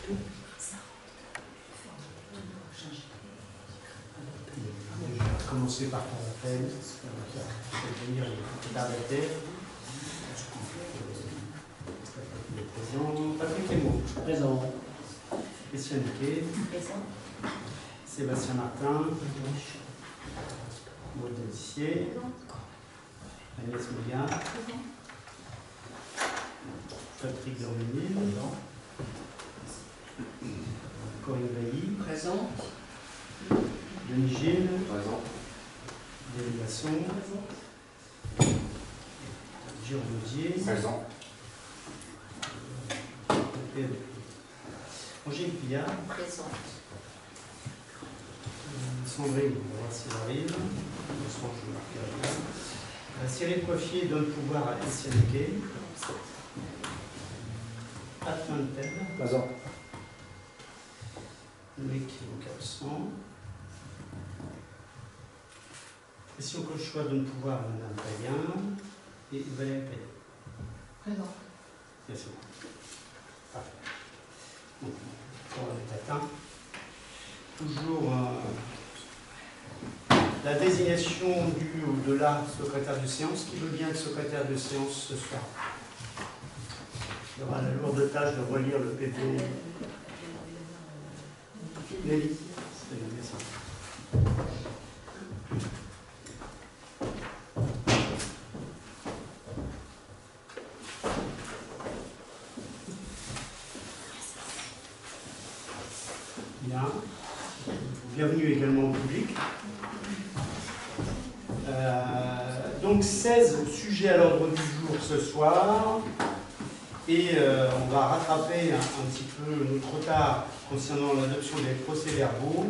Je vais commencer par ton appel. Je vais venir les tardataires. Présent. Patrick Emo. Présent. Christian Niquet. Présent. Sébastien Martin. Maud Delissier. Agnès Moulin. Présent. Patrick Dorménil. Présent. Corinne Bailly. Présent. Denis Gilles. Présent. Denis Masson. Présent. Jérôme Audier. Présent. Angélique Pillard. Présent. Sandrine, on va voir si elle arrive. Cyril Coiffier donne pouvoir à Etienne Niquet. Atman Ted. Présent. Loïc absent. Et si on coche choix donne pouvoir à Madame Payen et Valérie Payen. Présent. Bien sûr. Parfait. Donc, on est atteint. Toujours la désignation du ou de la secrétaire de séance. Qui veut bien être secrétaire de séance ce soir? Il y aura la lourde tâche de relire le PP. Nelly. C'est bien ça. Bien. Bienvenue également au public. Donc 16 sujets à l'ordre du jour ce soir. Et on va rattraper un petit peu notre retard concernant l'adoption des procès-verbaux.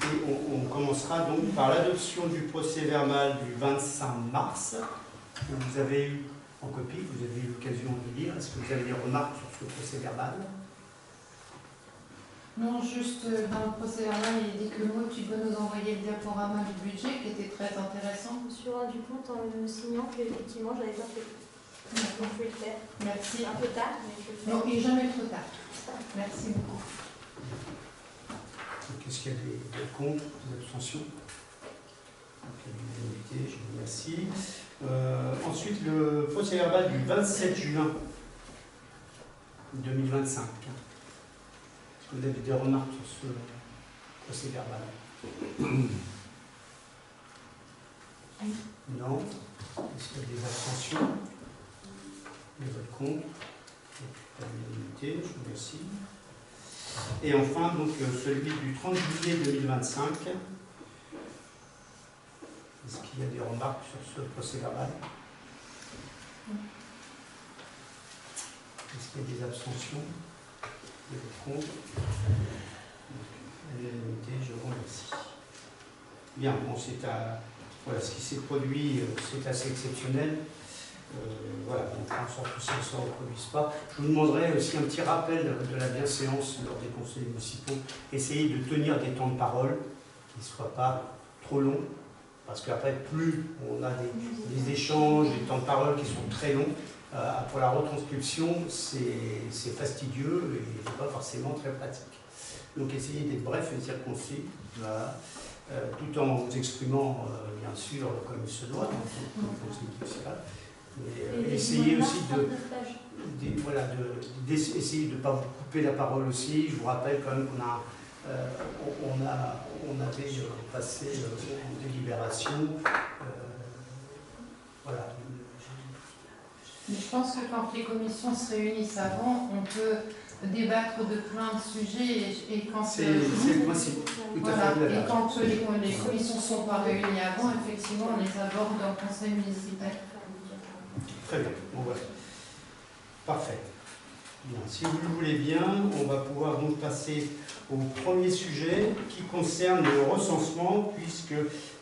Et on commencera donc par l'adoption du procès-verbal du 25 mars, que vous avez eu en copie, vous avez eu l'occasion de lire. Est-ce que vous avez des remarques sur ce procès-verbal? Non, juste dans le procès-verbal, il est dit que Maud, tu peux nous envoyer le diaporama du budget qui était très intéressant. Je me suis rendu compte en me signant qu'effectivement, je n'avais pas fait. Donc, je vais le faire. Merci. Un peu tard, mais je vais le faire. Non, il n'est jamais trop tard. Merci beaucoup. Est-ce qu'il y a des contre, des abstentions? Je vous remercie. Ensuite, le procès-verbal du 27 juin 2025. Est-ce que vous avez des remarques sur ce procès-verbal? Non. Est-ce qu'il y a des abstentions? Des votes contre? Pas d'unanimité, je vous remercie. Et enfin, donc, celui du 30 juillet 2025. Est-ce qu'il y a des remarques sur ce procès-verbal? Est-ce qu'il y a des abstentions? Des votes contre? L'unanimité, je vous remercie. Bien, bon, voilà, ce qui s'est produit, c'est assez exceptionnel. Voilà, on fera en sorte que ça ne se reproduise pas. Je vous demanderai aussi un petit rappel de la bienséance lors des conseils municipaux. Essayez de tenir des temps de parole qui ne soient pas trop longs, parce qu'après, plus on a des échanges, des temps de parole qui sont très longs, pour la retranscription, c'est fastidieux et pas forcément très pratique. Donc essayez d'être bref et circoncis, voilà, tout en vous exprimant, bien sûr, comme il se doit, mais essayez aussi essayer de ne pas vous couper la parole aussi. Je vous rappelle quand même qu'on avait passé en délibération. Voilà. Mais je pense que quand les commissions se réunissent avant, on peut débattre de plein de sujets et quand c'est le principe. Voilà, et quand les commissions ne sont pas réunies avant, effectivement, on les aborde dans le conseil municipal. Très bien, bon, voilà. Parfait. Bien. Si vous le voulez bien, on va pouvoir donc passer au premier sujet qui concerne le recensement, puisque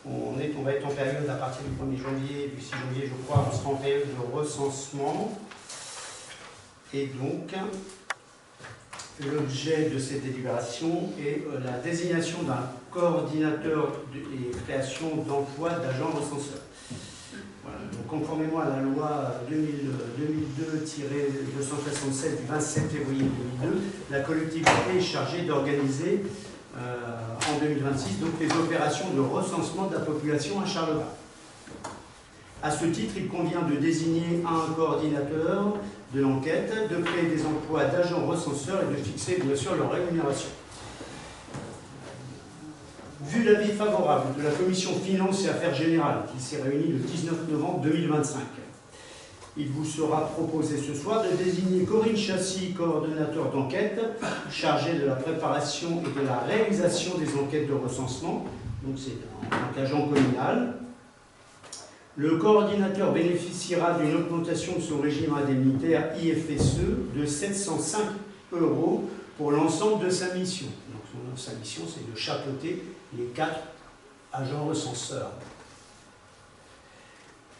on va être en période à partir du 1er janvier, du 6 janvier, je crois, on sera en période de recensement. Et donc, l'objet de cette délibération est la désignation d'un coordinateur et création d'emplois d'agents recenseurs. Voilà. Donc, conformément à la loi 2002-267 du 27 février 2002, la collectivité est chargée d'organiser en 2026 donc, les opérations de recensement de la population à Charleroi. À ce titre, il convient de désigner un coordinateur de l'enquête, de créer des emplois d'agents recenseurs et de fixer bien sûr leur rémunération. Vu l'avis favorable de la Commission Finances et Affaires Générales, qui s'est réunie le 19 novembre 2025, il vous sera proposé ce soir de désigner Corinne Chassis, coordonnateur d'enquête, chargée de la préparation et de la réalisation des enquêtes de recensement, donc c'est en tant qu'agent communal. Le coordinateur bénéficiera d'une augmentation de son régime indemnitaire IFSE de 705 € pour l'ensemble de sa mission. Donc, sa mission, c'est de chapeauter les 4 agents recenseurs.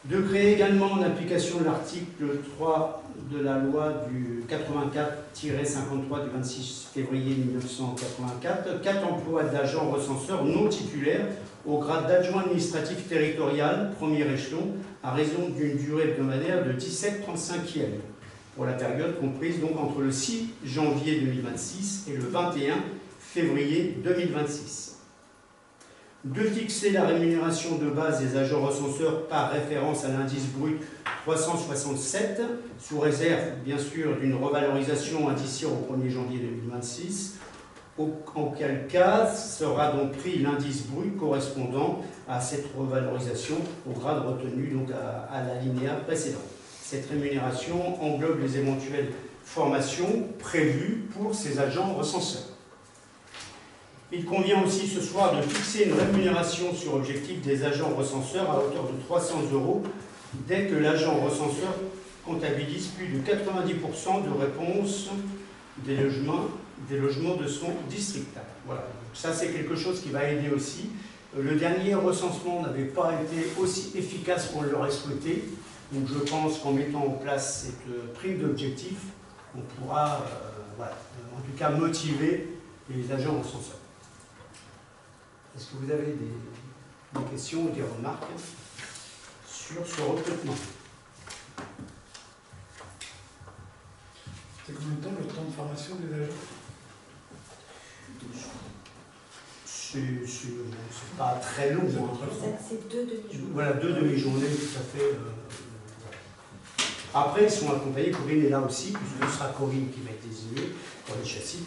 De créer également, en application de l'article 3 de la loi du 84-53 du 26 février 1984, 4 emplois d'agents recenseurs non titulaires au grade d'adjoint administratif territorial, premier échelon, à raison d'une durée hebdomadaire de 17/35e, pour la période comprise donc entre le 6 janvier 2026 et le 21 février 2026. De fixer la rémunération de base des agents recenseurs par référence à l'indice brut 367, sous réserve bien sûr d'une revalorisation indiciaire au 1er janvier 2026, en quel cas sera donc pris l'indice brut correspondant à cette revalorisation au grade retenu donc à l'alinéa précédent. Cette rémunération englobe les éventuelles formations prévues pour ces agents recenseurs. Il convient aussi ce soir de fixer une rémunération sur objectif des agents recenseurs à hauteur de 300 € dès que l'agent recenseur comptabilise plus de 90% de réponses des logements de son district. Voilà. Donc ça, c'est quelque chose qui va aider aussi. Le dernier recensement n'avait pas été aussi efficace qu'on l'aurait souhaité. Donc je pense qu'en mettant en place cette prime d'objectif, on pourra voilà, en tout cas motiver les agents recenseurs. Est-ce que vous avez des questions ou des remarques sur ce recrutement? C'est combien de temps le temps de formation des agents? C'est pas très long. C'est 2 demi-journées. Voilà, 2 demi-journées, tout à fait. Après, ils sont accompagnés. Corinne est là aussi, puisque ce sera Corinne qui va être désignée, Corinne Chassis.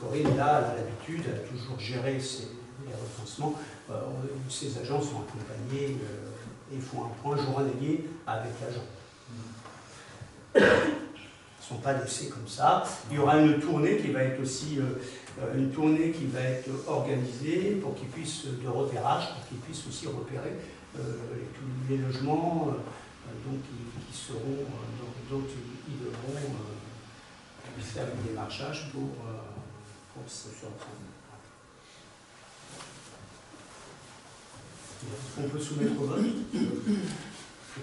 Corinne est là, elle a l'habitude, elle a toujours géré les recensements. Ces agents sont accompagnés et font un point journalier avec l'agent. Ils ne sont pas laissés comme ça. Il y aura une tournée qui va être aussi organisée pour qu'ils puissent, de repérage, pour qu'ils puissent aussi repérer les logements qui seront, donc ils devront faire le démarchage pour se reprendre. On peut soumettre au vote.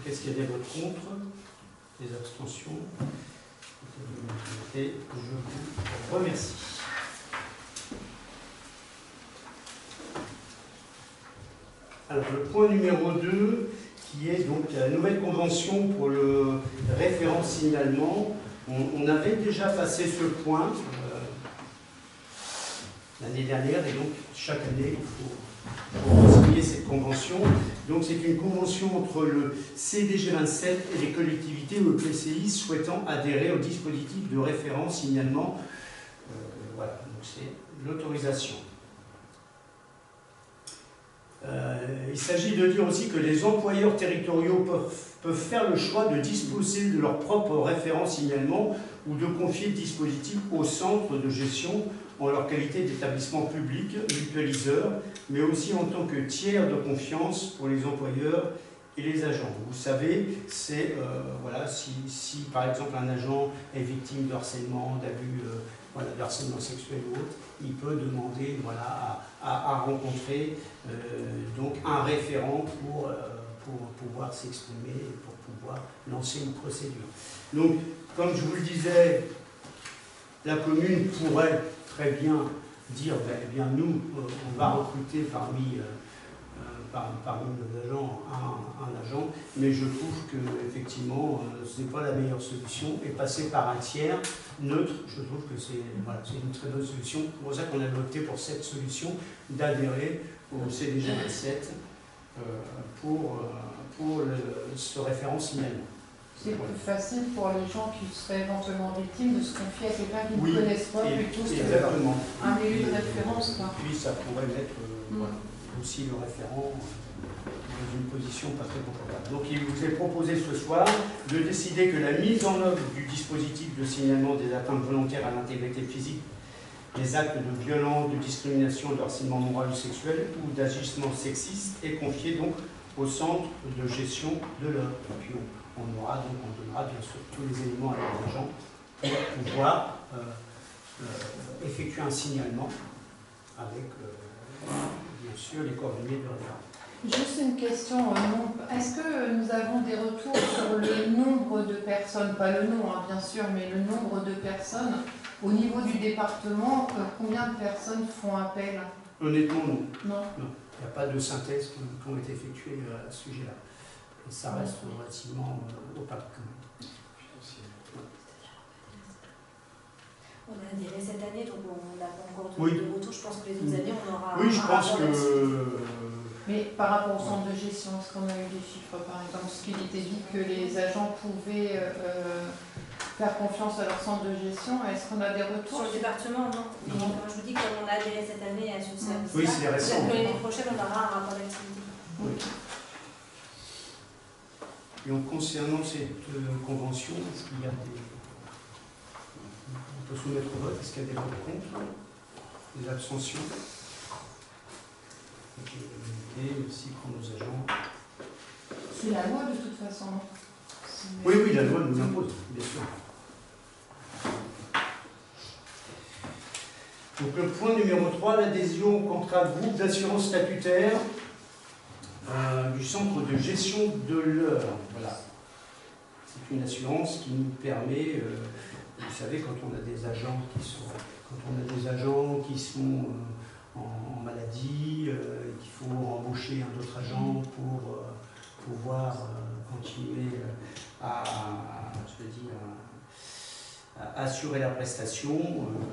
Qu'est-ce qu'il y a des votes contre? Des abstentions? Et je vous remercie. Alors, le point numéro 2, qui est donc la nouvelle convention pour le référent signalement. On avait déjà passé ce point l'année dernière, et donc chaque année, il faut signer cette convention. Donc c'est une convention entre le CDG 27 et les collectivités ou EPCI souhaitant adhérer au dispositif de référent signalement. Voilà, donc c'est l'autorisation. Il s'agit de dire aussi que les employeurs territoriaux peuvent faire le choix de disposer de leur propre référent signalement ou de confier le dispositif au centre de gestion en leur qualité d'établissement public, mutualiseur, mais aussi en tant que tiers de confiance pour les employeurs et les agents. Vous savez, c'est voilà, si par exemple un agent est victime de harcèlement, d'abus, voilà, de harcèlement sexuel ou autre, il peut demander voilà, à rencontrer donc un référent pour pouvoir s'exprimer et pour pouvoir lancer une procédure. Donc, comme je vous le disais, la commune pourrait très bien dire, eh bien nous, on va recruter parmi nos agents un agent, mais je trouve que effectivement ce n'est pas la meilleure solution, et passer par un tiers neutre, je trouve que c'est voilà, une très bonne solution. C'est pour ça qu'on a opté pour cette solution d'adhérer au CDG 27 pour ce référent signalement. C'est plus facile pour les gens qui seraient éventuellement victimes de se confier à quelqu'un qu'ils Oui, ne connaissent pas plutôt exactement. qu'un élu de référence. Quoi. Puis ça pourrait mettre voilà, aussi le référent dans une position pas très confortable. Donc il vous est proposé ce soir de décider que la mise en œuvre du dispositif de signalement des atteintes volontaires à l'intégrité physique, des actes de violence, de discrimination, de harcèlement moral ou sexuel ou d'agissement sexiste est confiée donc au centre de gestion de l'œuvre. Puis on donnera bien sûr tous les éléments à leurs agents pour pouvoir effectuer un signalement avec bien sûr les coordonnées de référent. Juste une question, est-ce que nous avons des retours sur le nombre de personnes, pas le nom bien sûr, mais le nombre de personnes au niveau du département, combien de personnes font appel? Honnêtement, non. Non. Il n'y a pas de synthèse qui ont été effectuées à ce sujet-là. Et ça reste relativement opaque. On a adhéré cette année, donc on n'a pas encore Oui. de retour. Je pense que les autres années, on aura. Oui, je pense que. Mais par rapport au centre de gestion, est-ce qu'on a eu des chiffres, par exemple, ce qu'il était dit que les agents pouvaient faire confiance à leur centre de gestion, est-ce qu'on a des retours? Sur le département, non. Mais je vous dis, comme on a adhéré cette année à ce service-là, Oui, c'est récent. peut-être que l'année prochaine, on aura un rapport d'activité. Oui. Et en concernant cette convention, est-ce qu'il y a des. On peut soumettre au vote, est-ce qu'il y a des votes contre? Des abstentions? Merci pour nos agents. C'est la loi de toute façon. Oui, la loi nous l'impose, bien sûr. Donc le point numéro 3, l'adhésion au contrat de groupe d'assurance statutaire du centre de gestion de l'heure. Voilà. C'est une assurance qui nous permet, vous savez, quand on a des agents qui sont en maladie, qu'il faut embaucher un autre agent pour pouvoir continuer à assurer la prestation,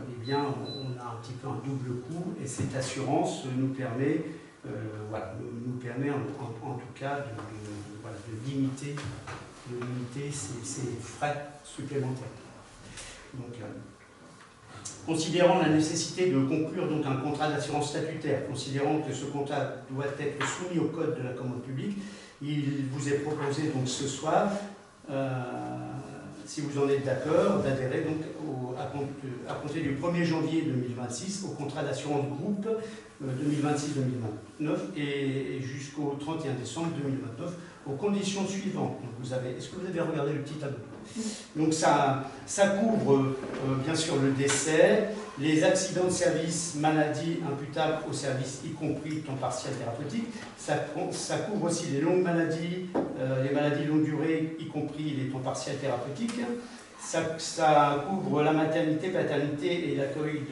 eh bien, on a un petit peu un double coût, et cette assurance nous permet, en tout cas de limiter ces frais supplémentaires. Donc, considérant la nécessité de conclure donc un contrat d'assurance statutaire, considérant que ce contrat doit être soumis au Code de la commande publique, il vous est proposé donc ce soir, si vous en êtes d'accord, d'adhérer donc à compter du 1er janvier 2026 au contrat d'assurance groupe 2026-2029 et jusqu'au 31 décembre 2029 aux conditions suivantes. Donc est-ce que vous avez regardé le petit tableau? Donc ça couvre bien sûr le décès, les accidents de service, maladies imputables au service, y compris temps partiel thérapeutique. Ça couvre aussi les longues maladies, les maladies longue durée, y compris les temps partiels thérapeutiques. Ça couvre la maternité, paternité et l'accueil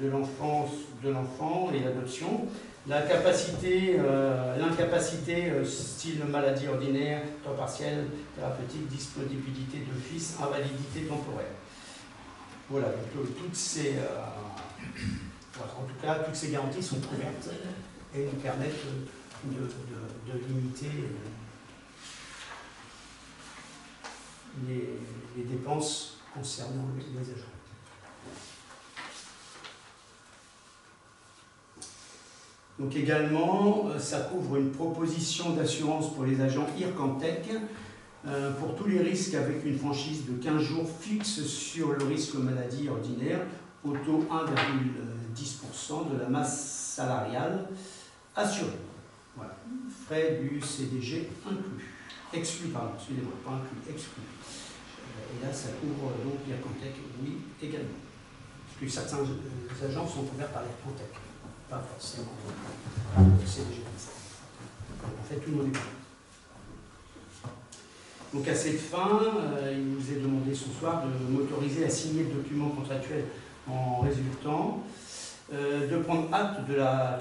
de l'enfant et l'adoption. L'incapacité style maladie ordinaire, temps partiel, thérapeutique, disponibilité d'office, invalidité temporaire. Voilà, donc toutes ces garanties sont couvertes et nous permettent de limiter les dépenses concernant les agents. Donc également, ça couvre une proposition d'assurance pour les agents IRCANTEC pour tous les risques avec une franchise de 15 jours fixe sur le risque maladie ordinaire au taux 1,10% de la masse salariale assurée. Voilà. Frais du CDG exclus, pas inclus, exclus. Et là, ça couvre donc l'IRCANTEC, oui, également. Parce que certains agents sont couverts par l'IRCANTEC. Pas forcément CDG. En fait, tout le monde est couvert. Donc à cette fin, il nous est demandé ce soir de m'autoriser à signer le document contractuel en résultant de prendre acte que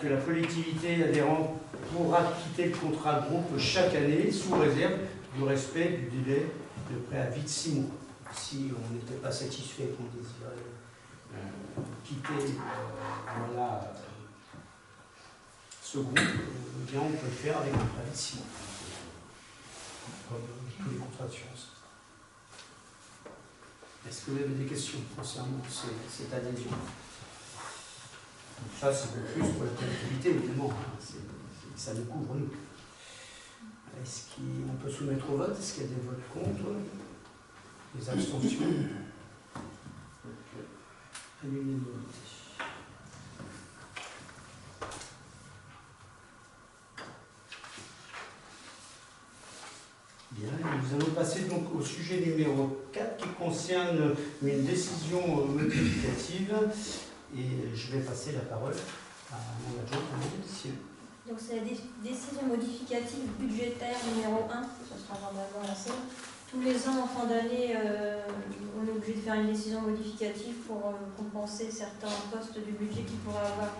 la collectivité adhérente pourra quitter le contrat de groupe chaque année sous réserve du respect du délai de préavis de 6 mois. Si on n'était pas satisfait, qu'on désirait quitter voilà, ce groupe, eh bien on peut le faire avec un préavis de 6 mois, comme tous les contrats d'assurance. Est-ce que vous avez des questions concernant cette adhésion? Ça, c'est plus pour la collectivité, évidemment. Ça nous couvre, nous. Est-ce qu'on peut soumettre au vote? Est-ce qu'il y a des votes contre? Des abstentions? À l'unanimité. Bien, nous allons passer donc au sujet numéro 4 qui concerne une décision modificative. Et je vais passer la parole à mon adjoint, à mon monsieur. Donc c'est la décision modificative budgétaire numéro 1, ce sera normalement lancé. Tous les ans en fin d'année, on est obligé de faire une décision modificative pour compenser certains postes du budget qui pourraient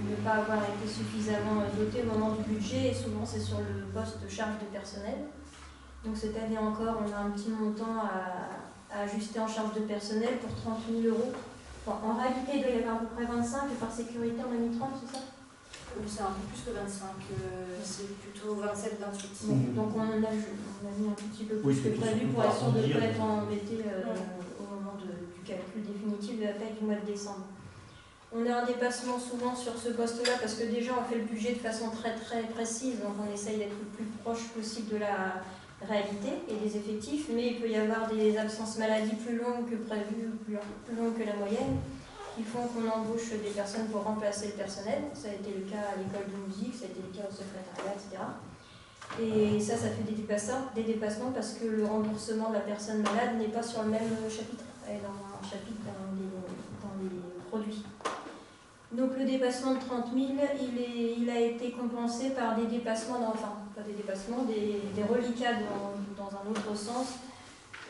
ne pas avoir été suffisamment dotés au moment du budget, et souvent c'est sur le poste de charge de personnel. Donc cette année encore, on a un petit montant à ajuster en charge de personnel pour 30 000 €. Bon, en réalité, il doit y avoir à peu près 25, et par sécurité, on a mis 30, c'est ça? C'est un peu plus que 25, c'est plutôt 27-28. Donc on a mis un tout petit peu plus que prévu pour être sûr de ne pas être embêté au moment du calcul définitif de la paie du mois de décembre. On a un dépassement souvent sur ce poste-là parce que déjà on fait le budget de façon très très précise, donc on essaye d'être le plus proche possible de la réalité et des effectifs, mais il peut y avoir des absences maladie plus longues que prévues, plus longues que la moyenne, qui font qu'on embauche des personnes pour remplacer le personnel. Ça a été le cas à l'école de musique, ça a été le cas au secrétariat, etc. Et ça fait des dépassements parce que le remboursement de la personne malade n'est pas sur le même chapitre, elle est dans un chapitre dans les produits. Donc le dépassement de 30 000, il a été compensé par des dépassements, des reliquats dans un autre sens,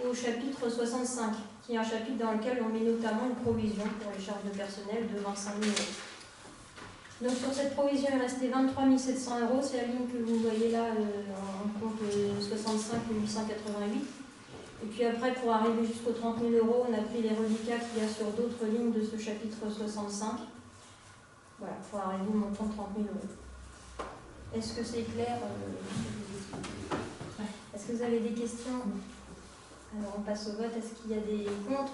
au chapitre 65, qui est un chapitre dans lequel on met notamment une provision pour les charges de personnel de 25 000 €. Donc sur cette provision, il restait 23 700 €, c'est la ligne que vous voyez là, en compte 65 888. Et puis après, pour arriver jusqu'aux 30 000 €, on a pris les reliquats qu'il y a sur d'autres lignes de ce chapitre 65. Voilà, pour arriver au montant de 30 000 €. Est-ce que c'est clair Est-ce que vous avez des questions? Alors on passe au vote. Est-ce qu'il y a des contre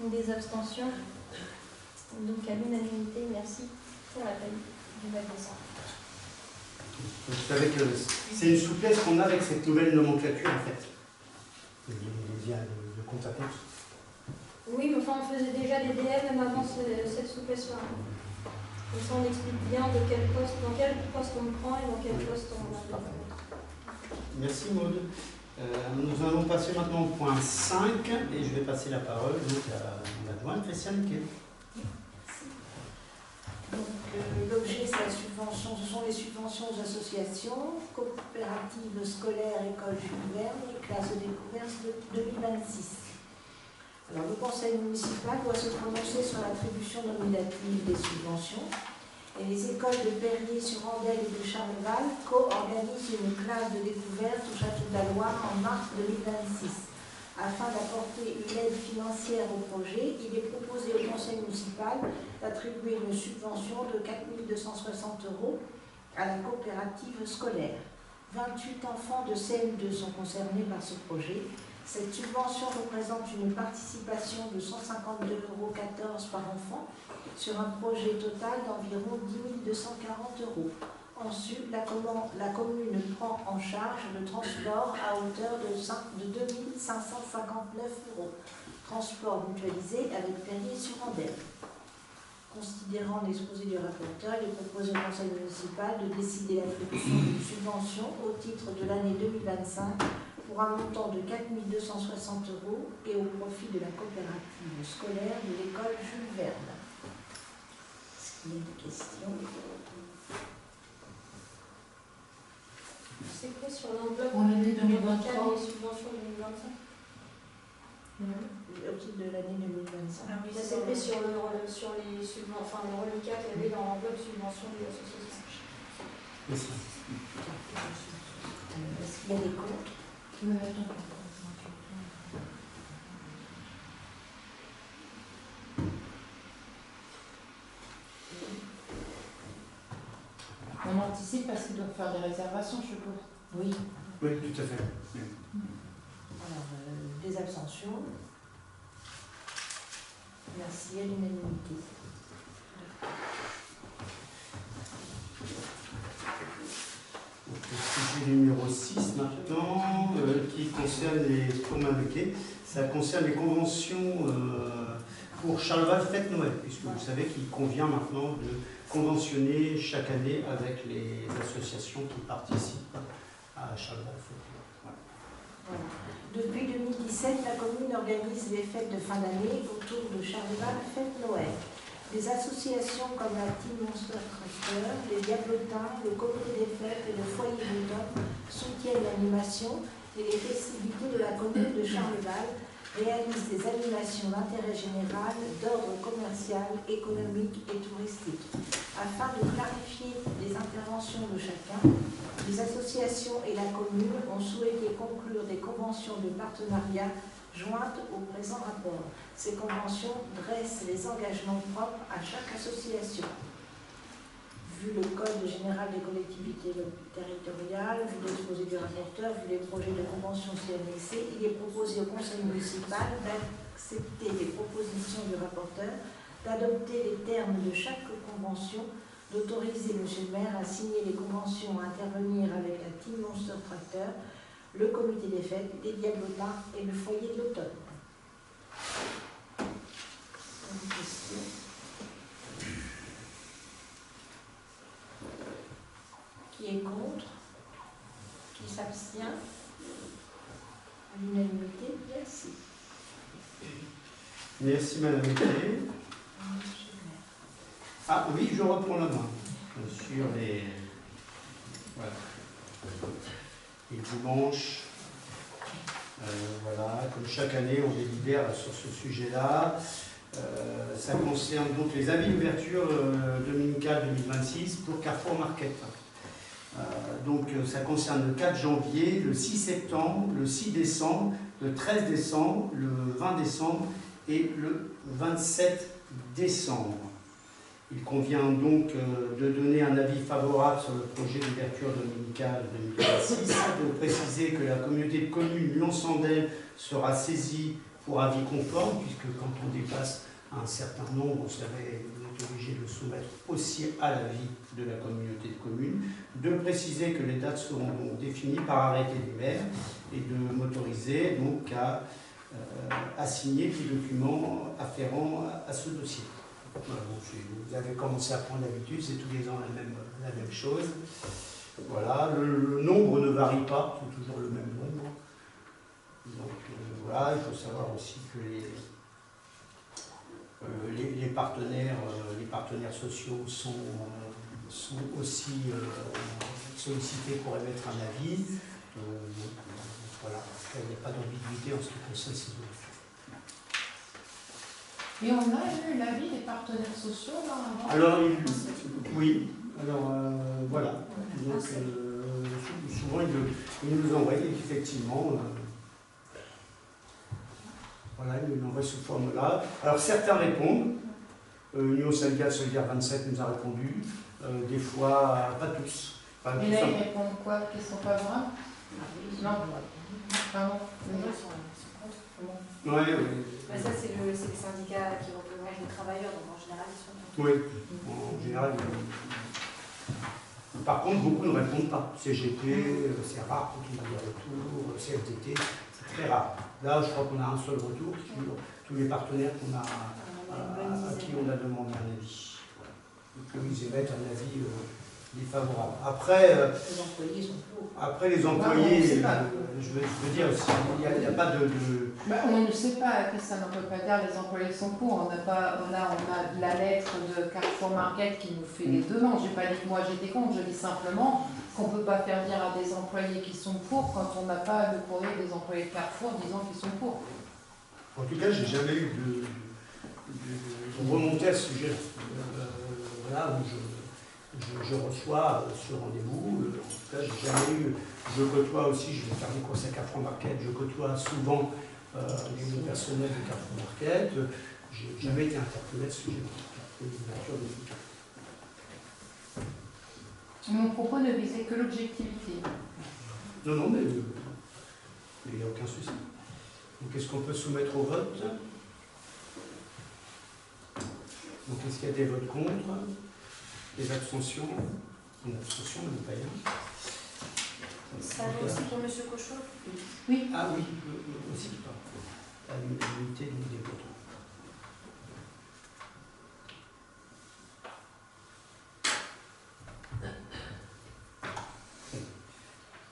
ou des abstentions? Donc à l'unanimité, merci pour la paie du mois de décembre. Vous savez que c'est une souplesse qu'on a avec cette nouvelle nomenclature en fait. Il vient de compte à compte. Oui, mais enfin on faisait déjà des DM même avant cette souplesse-là. Comme ça, on explique bien dans quel poste on prend et dans quel poste on a. Merci Maud. Nous allons passer maintenant au point 5 et je vais passer la parole donc, à l'adjointe Christiane Quay. L'objet, c'est la subvention, ce sont les subventions aux associations, coopératives scolaires, écoles Jules Verne et classes de découverte de 2026. Alors, le conseil municipal doit se prononcer sur l'attribution nominative des subventions et les écoles de Perrier-sur-Andelle et de Charleval co-organisent une classe de découverte au château d'Alois en mars 2026. Afin d'apporter une aide financière au projet, il est proposé au conseil municipal d'attribuer une subvention de 4 260 € à la coopérative scolaire. 28 enfants de CM2 sont concernés par ce projet. Cette subvention représente une participation de 152,14 € par enfant sur un projet total d'environ 10 240 €. Ensuite, la commune prend en charge le transport à hauteur de 2 559 €. Transport mutualisé avec Perrier-sur-Andelle. Considérant l'exposé du rapporteur, il est proposé au conseil municipal de décider l'attribution d'une subvention au titre de l'année 2025 pour un montant de 4 260 € et au profit de la coopérative scolaire de l'école Jules Verne. Est-ce qu'il y a des questions? C'est quoi sur l'enveloppe On est 2024 2023. et les subventions 2025? au titre de l'année 2025. Ah oui, ça c'est pris sur les subventions, enfin le reliquat qu'il y avait dans l'enveloppe subvention des associations. Merci. Est-ce qu'il y a des comptes? On anticipe parce qu'ils doivent faire des réservations, je suppose. Oui. Oui, tout à fait. Oui. Alors, des abstentions. Merci, à l'unanimité. Le sujet numéro 6 maintenant, qui concerne ça concerne les conventions pour Charleval Fête Noël, puisque vous savez qu'il convient maintenant de conventionner chaque année avec les associations qui participent à Charleval Fête Noël. Voilà. Depuis 2017, la commune organise les fêtes de fin d'année autour de Charleval Fête Noël. Des associations comme la Team Monster Tractor, les Diablotins, le Comité des Fêtes et le Foyer d'automne soutiennent l'animation et les festivités de la commune de Charleval, réalisent des animations d'intérêt général, d'ordre commercial, économique et touristique. Afin de clarifier les interventions de chacun, les associations et la commune ont souhaité conclure des conventions de partenariat jointes au présent rapport. Ces conventions dressent les engagements propres à chaque association. Vu le Code général des collectivités territoriales, vu l'exposé du rapporteur, vu les projets de convention CNXC, il est proposé au Conseil municipal d'accepter les propositions du rapporteur, d'adopter les termes de chaque convention, d'autoriser M. le maire à signer les conventions à intervenir avec la Team Monster Tractor, le comité des fêtes, les Diablotins et le foyer de l'automne. Une question. Qui est contre? Qui s'abstient? À l'unanimité, merci. Merci Madame Mété. Ah oui, je reprends la main sur les, voilà, les dimanches. Voilà, comme chaque année, on délibère sur ce sujet-là. Ça concerne donc les avis d'ouverture dominicale 2026 pour Carrefour Market. Donc ça concerne le 4 janvier, le 6 septembre, le 6 décembre, le 13 décembre, le 20 décembre et le 27 décembre. Il convient donc de donner un avis favorable sur le projet d'ouverture dominicale 2026, de préciser que la communauté de communes Lyon-Sandel sera saisie pour avis conforme, puisque quand on dépasse un certain nombre, vous savez, vous êtes obligé de le soumettre aussi à l'avis de la communauté de communes, de préciser que les dates seront donc définies par arrêté du maire et de m'autoriser donc à signer les documents afférents à ce dossier. Voilà, bon, vous avez commencé à prendre l'habitude, c'est tous les ans la même chose. Voilà, le nombre ne varie pas, c'est toujours le même nombre. Donc voilà, il faut savoir aussi que les partenaires sociaux sont aussi sollicités pour émettre un avis. Voilà, il n'y a pas d'ambiguïté en ce qui concerne ces deux. Et on a eu l'avis des partenaires sociaux là avant? Alors, oui, alors voilà. Donc, souvent, ils nous envoient effectivement. Voilà, ils nous envoient sous forme-là. Alors, certains répondent. Union Syndicale Solidaire 27 nous a répondu. Des fois, pas tous. Pas Et tous, là, hein. ils répondent quoi? Qu'ils sont favorables? Non. Pardon. Oui, oui. Mais ça, c'est les syndicats qui représentent les travailleurs, donc en général, ils sont contre. Oui, en général. Par contre, beaucoup ne répondent pas. CGT, c'est rare quand on a des retours. CFDT, c'est très rare. Là, je crois qu'on a un seul retour sur tous les partenaires à qui on a demandé un avis. Donc, ils émettent un avis défavorable. Après, Les employés sont pour. Après, les employés, je veux dire, il n'y a pas de... Bah, on ne sait pas, que ça ne peut pas dire les employés sont pour. On a la lettre de Carrefour Market qui nous fait les demandes. Je n'ai pas dit que moi j'étais contre, je dis simplement qu'on ne peut pas faire dire à des employés qui sont pour quand on n'a pas le courrier des employés de Carrefour disant qu'ils sont pour. En tout cas, j'ai jamais eu de remontée à ce sujet-là. Voilà, où je reçois ce rendez-vous. En tout cas, j'ai jamais eu. Je côtoie aussi, je vais faire des courses à Carrefour Market, je côtoie souvent les personnels de Carrefour Market. J'ai jamais été interpellé à ce sujet-là. Mon propos ne visait que l'objectivité. Non, mais il n'y a aucun souci. Donc, est-ce qu'on peut soumettre au vote? Donc, est-ce qu'il y a des votes contre? Des abstentions? Une abstention, mais pas rien. Ça va aussi pour M. Cochot? Oui. Ah oui, aussi, à l'unité des votes.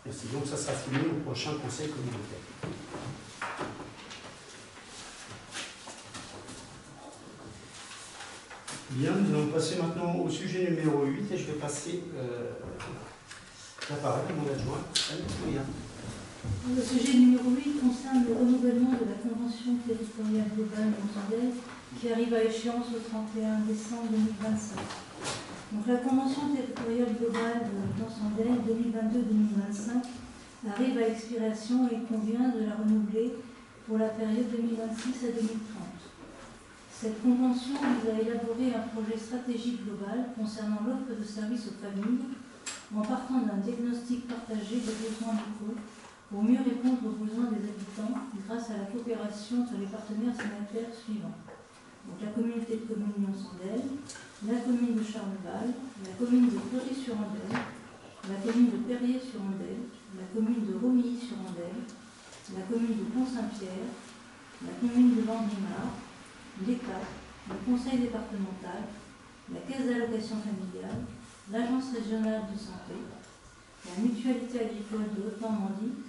Merci. Donc, ça sera fini au prochain conseil communautaire. Bien, nous allons passer maintenant au sujet numéro 8 et je vais passer la parole à mon adjoint, Anne Mouya. Le sujet numéro 8 concerne le renouvellement de la Convention territoriale globale mondiale qui arrive à échéance le 31 décembre 2025. Donc, la Convention territoriale globale mondiale 2022-2025 arrive à expiration et il convient de la renouveler pour la période 2026 à 2030. Cette convention vise à élaborer un projet stratégique global concernant l'offre de services aux familles en partant d'un diagnostic partagé des besoins locaux pour mieux répondre aux besoins des habitants grâce à la coopération entre les partenaires signataires suivants. Donc, la communauté de communes Lyon-Sandel, la commune de Charleval, la commune de Fleury-sur-Andelle, la commune de Perrier-sur-Andelle, la commune de Romilly-sur-Andelle, la commune de Pont-Saint-Pierre, la commune de Vendimar, l'État, le conseil départemental, la caisse d'allocation familiale, l'agence régionale de santé, la mutualité agricole de Haute-Normandie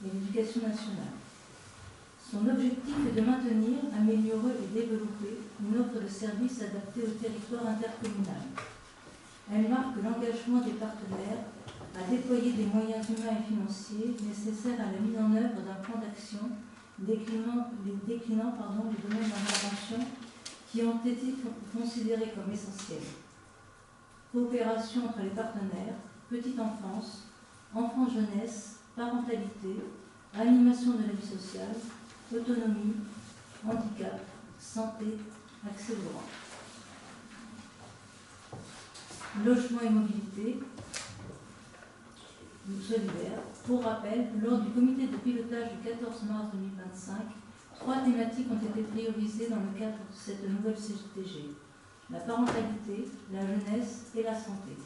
et l'éducation nationale. Son objectif est de maintenir, améliorer et développer une offre de services adaptée au territoire intercommunal. Elle marque l'engagement des partenaires à déployer des moyens humains et financiers nécessaires à la mise en œuvre d'un plan d'action déclinant les domaines d'intervention qui ont été considérés comme essentiels. Coopération entre les partenaires, petite enfance, enfance-jeunesse, parentalité, animation de la vie sociale, autonomie, handicap, santé, accès au droit. Logement et mobilité solidaire. Pour rappel, lors du comité de pilotage du 14 mars 2025, 3 thématiques ont été priorisées dans le cadre de cette nouvelle CTG. La parentalité, la jeunesse et la santé.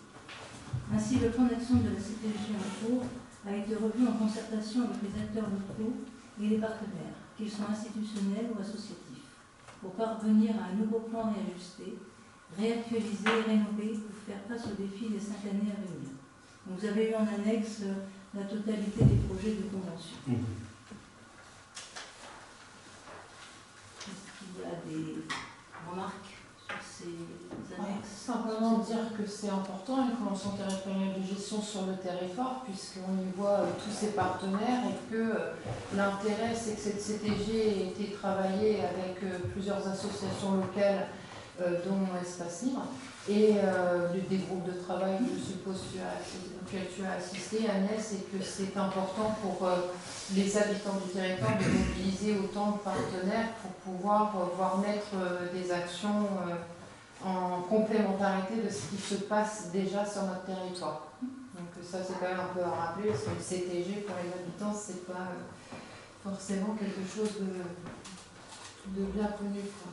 Ainsi, le plan d'action de la CTG en cours a été revu en concertation avec les acteurs locaux et les partenaires, qu'ils soient institutionnels ou associatifs, pour parvenir à un nouveau plan réajusté, réactualisé et rénové pour faire face aux défis des 5 années à venir. Donc, vous avez eu en annexe la totalité des projets de convention. Est-ce qu'il y a des remarques sur ces annexes? Simplement dire que c'est important, une convention territoriale de gestion sur le territoire, puisqu'on y voit tous ses partenaires et que l'intérêt, c'est que cette CTG ait été travaillée avec plusieurs associations locales, dont Espace Libre, et des groupes de travail que je suppose auxquels tu as assisté, Agnès, et que c'est important pour les habitants du territoire de mobiliser autant de partenaires pour pouvoir voir naître des actions en complémentarité de ce qui se passe déjà sur notre territoire. Donc ça, c'est quand même un peu à rappeler, parce que le CTG pour les habitants, c'est pas forcément quelque chose de bien connu, quoi.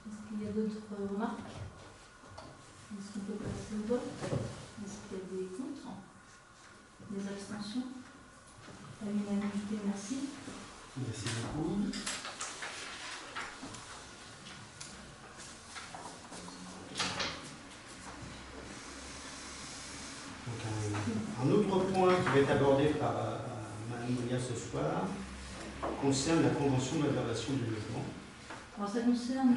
Est-ce qu'il y a d'autres remarques? Est-ce qu'on peut passer au vote? Est-ce qu'il y a des contre? Des abstentions? À l'unanimité, merci. Merci beaucoup. Donc, un autre point qui va être abordé par Mme Mouya ce soir concerne la convention d'adaptation du logement. Alors ça concerne,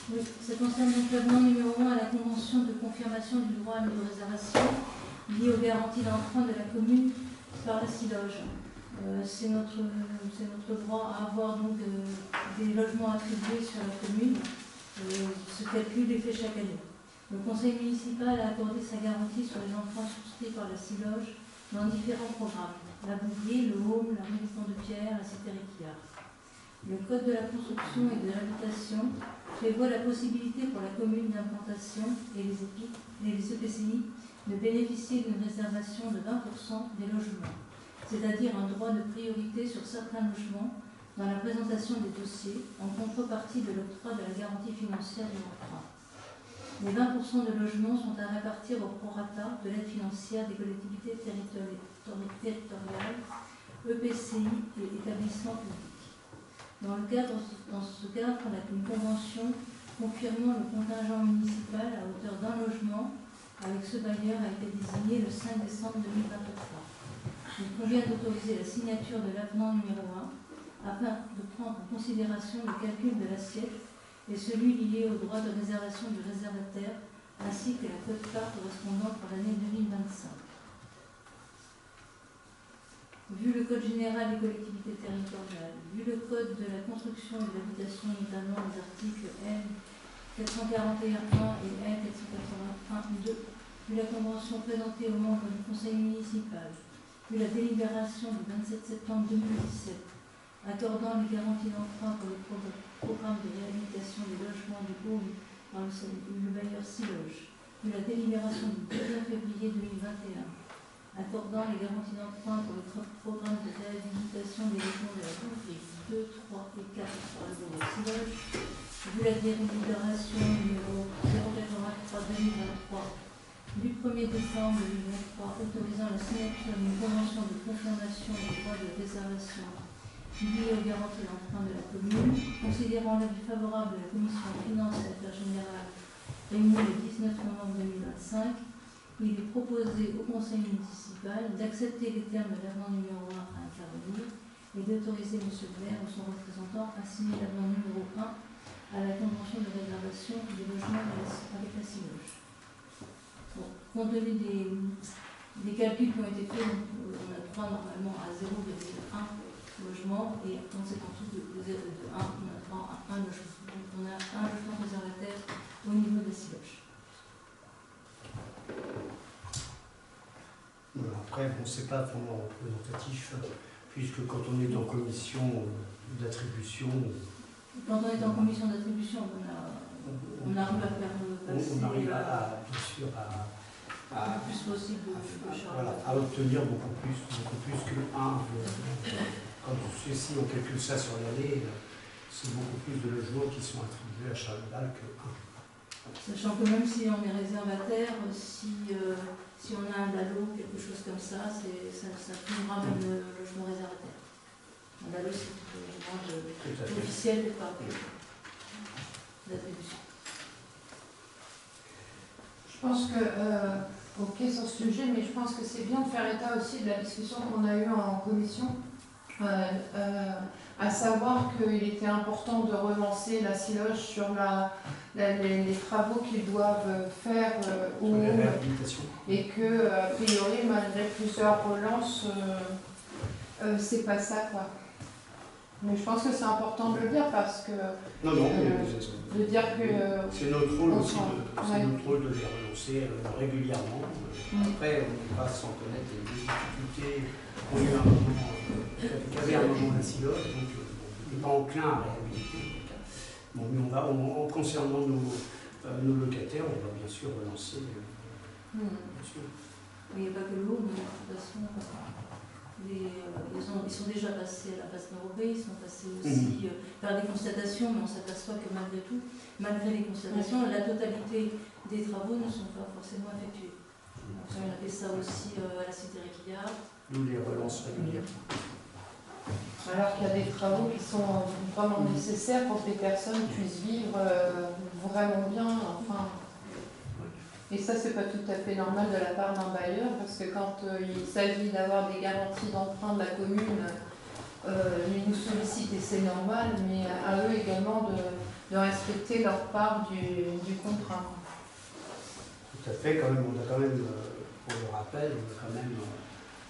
Oui, ça concerne donc l'avenant numéro 1 à la convention de confirmation du droit à l'autoréservation lié aux garanties d'emprunt de la commune par la SILOG. C'est notre droit à avoir donc des logements attribués sur la commune. Ce calcul est fait chaque année. Le conseil municipal a accordé sa garantie sur les emprunts souscrits par la Siloge dans différents programmes. La Bouvier, le Home, la Maison de Pierre, la Cité Réquillard. Le Code de la construction et de l'habitation prévoit la possibilité pour la commune d'implantation et les EPCI de bénéficier d'une réservation de 20% des logements, c'est-à-dire un droit de priorité sur certains logements dans la présentation des dossiers en contrepartie de l'octroi de la garantie financière de l'emprunt. Les 20% de logements sont à répartir au prorata de l'aide financière des collectivités territoriales, EPCI et établissements publics. Dans ce cadre, on a une convention confirmant le contingent municipal à hauteur d'un logement avec ce bailleur a été désigné le 5 décembre 2023. Il convient d'autoriser la signature de l'avenant numéro 1 afin de prendre en considération le calcul de l'assiette et celui lié au droit de réservation du réservataire, ainsi que la quote-part correspondante pour l'année 2025. Vu le Code général des collectivités territoriales, vu le Code de la construction et de l'habitation, notamment les articles L. 441.1 et L. 481.2, vu la convention présentée aux membres du conseil municipal, vu la délibération du 27 septembre 2017, accordant les garanties d'emprunt pour le programme de réhabilitation des logements du Home par le bailleur Siloge, vu la délibération du 19 février 2021, accordant les garanties d'emprunt pour le programme de réhabilitation des logements de la Bouvier 2, 3 et 4 par le bailleur Siloge, vu la délibération numéro 083-2023 du 1er décembre 2023 autorisant la signature d'une convention de confirmation des droits de réservation lié aux garanties d'emprunt de la commune, considérant l'avis favorable de la Commission des finances et affaires générales réunie le 19 novembre 2025, il est proposé au Conseil municipal d'accepter les termes de l'avenant numéro 1 à intervenir et d'autoriser M. Blair ou son représentant à signer l'avenant numéro 1 à la convention de réservation des logements avec la Siloge. Bon, compte tenu des calculs qui ont été faits, on a droit normalement à 0,1 logement et quand c'est en dessous de 1, on a droit à un logement. Donc on a un logement réservataire au niveau de la Siloge. Après, bon, c'est pas vraiment représentatif, puisque quand on est en commission d'attribution. Quand on est en commission d'attribution, on arrive à faire passer. On arrive bien sûr le plus possible de charge. Voilà, à obtenir beaucoup plus que 1. Quand ceux-ci on calcule ça sur l'année, c'est beaucoup plus de logements qui sont attribués à Charles-de-Gaulle que 1. Sachant que même si on est réservataire, si on a un DALO, quelque chose comme ça, ça finira même le logement réservataire. Un DALO, c'est le logement officiel d'attribution. Je pense que, ok sur ce sujet, mais je pense que c'est bien de faire état aussi de la discussion qu'on a eue en commission, à savoir qu'il était important de relancer la Siloge sur les travaux qu'ils doivent faire et que, a priori, malgré plusieurs relances, c'est pas ça, quoi. Mais je pense que c'est important de le dire parce que. Non, de dire que. C'est notre rôle aussi, c'est notre rôle de les relancer régulièrement. Après, on n'est pas sans connaître les difficultés qu'on a eu un moment, qu'avait un moment la Siloge, donc on n'est pas enclin à réhabiliter. Bon, mais en concernant nos locataires, on va bien sûr relancer. Bien sûr. Mais il n'y a pas que l'eau, mais de toute façon. Ils sont déjà passés à la phase Norobé, ils sont passés aussi par des constatations, mais on s'aperçoit que malgré tout, malgré les constatations, la totalité des travaux ne sont pas forcément effectués. Donc, on a fait ça aussi à la Cité Réquillard. Nous les relances régulièrement. Alors qu'il y a des travaux qui sont vraiment nécessaires pour que les personnes puissent vivre vraiment bien. Enfin. Et ça, c'est pas tout à fait normal de la part d'un bailleur, parce que quand il s'agit d'avoir des garanties d'emprunt de la commune, ils nous sollicitent et c'est normal, mais à eux également de respecter leur part du contrat. Tout à fait, quand même, on a quand même, pour le rappel, on a quand même,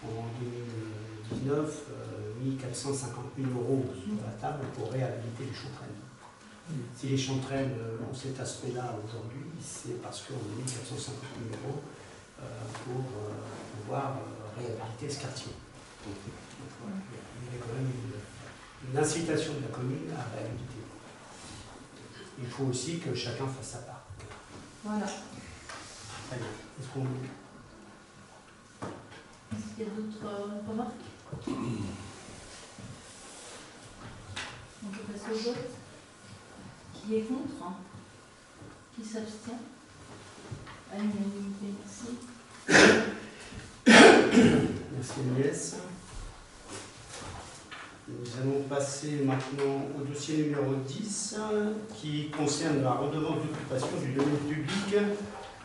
en 2019 mis 450 000 € sur la table pour réhabiliter les chantraines. Si les chantraines ont cet aspect-là aujourd'hui, c'est parce qu'on a mis 450 000 € pour pouvoir réhabiliter ce quartier. Donc, voilà, il y a quand même une incitation de la commune à réhabiliter. Il faut aussi que chacun fasse sa part. Voilà. Très bien. Est-ce qu'il y a d'autres remarques? On peut passer au vote. Qui est contre? Qui s'abstient? À l'unanimité, merci. Merci Agnès. Nous allons passer maintenant au dossier numéro 10 qui concerne la redevance d'occupation du domaine public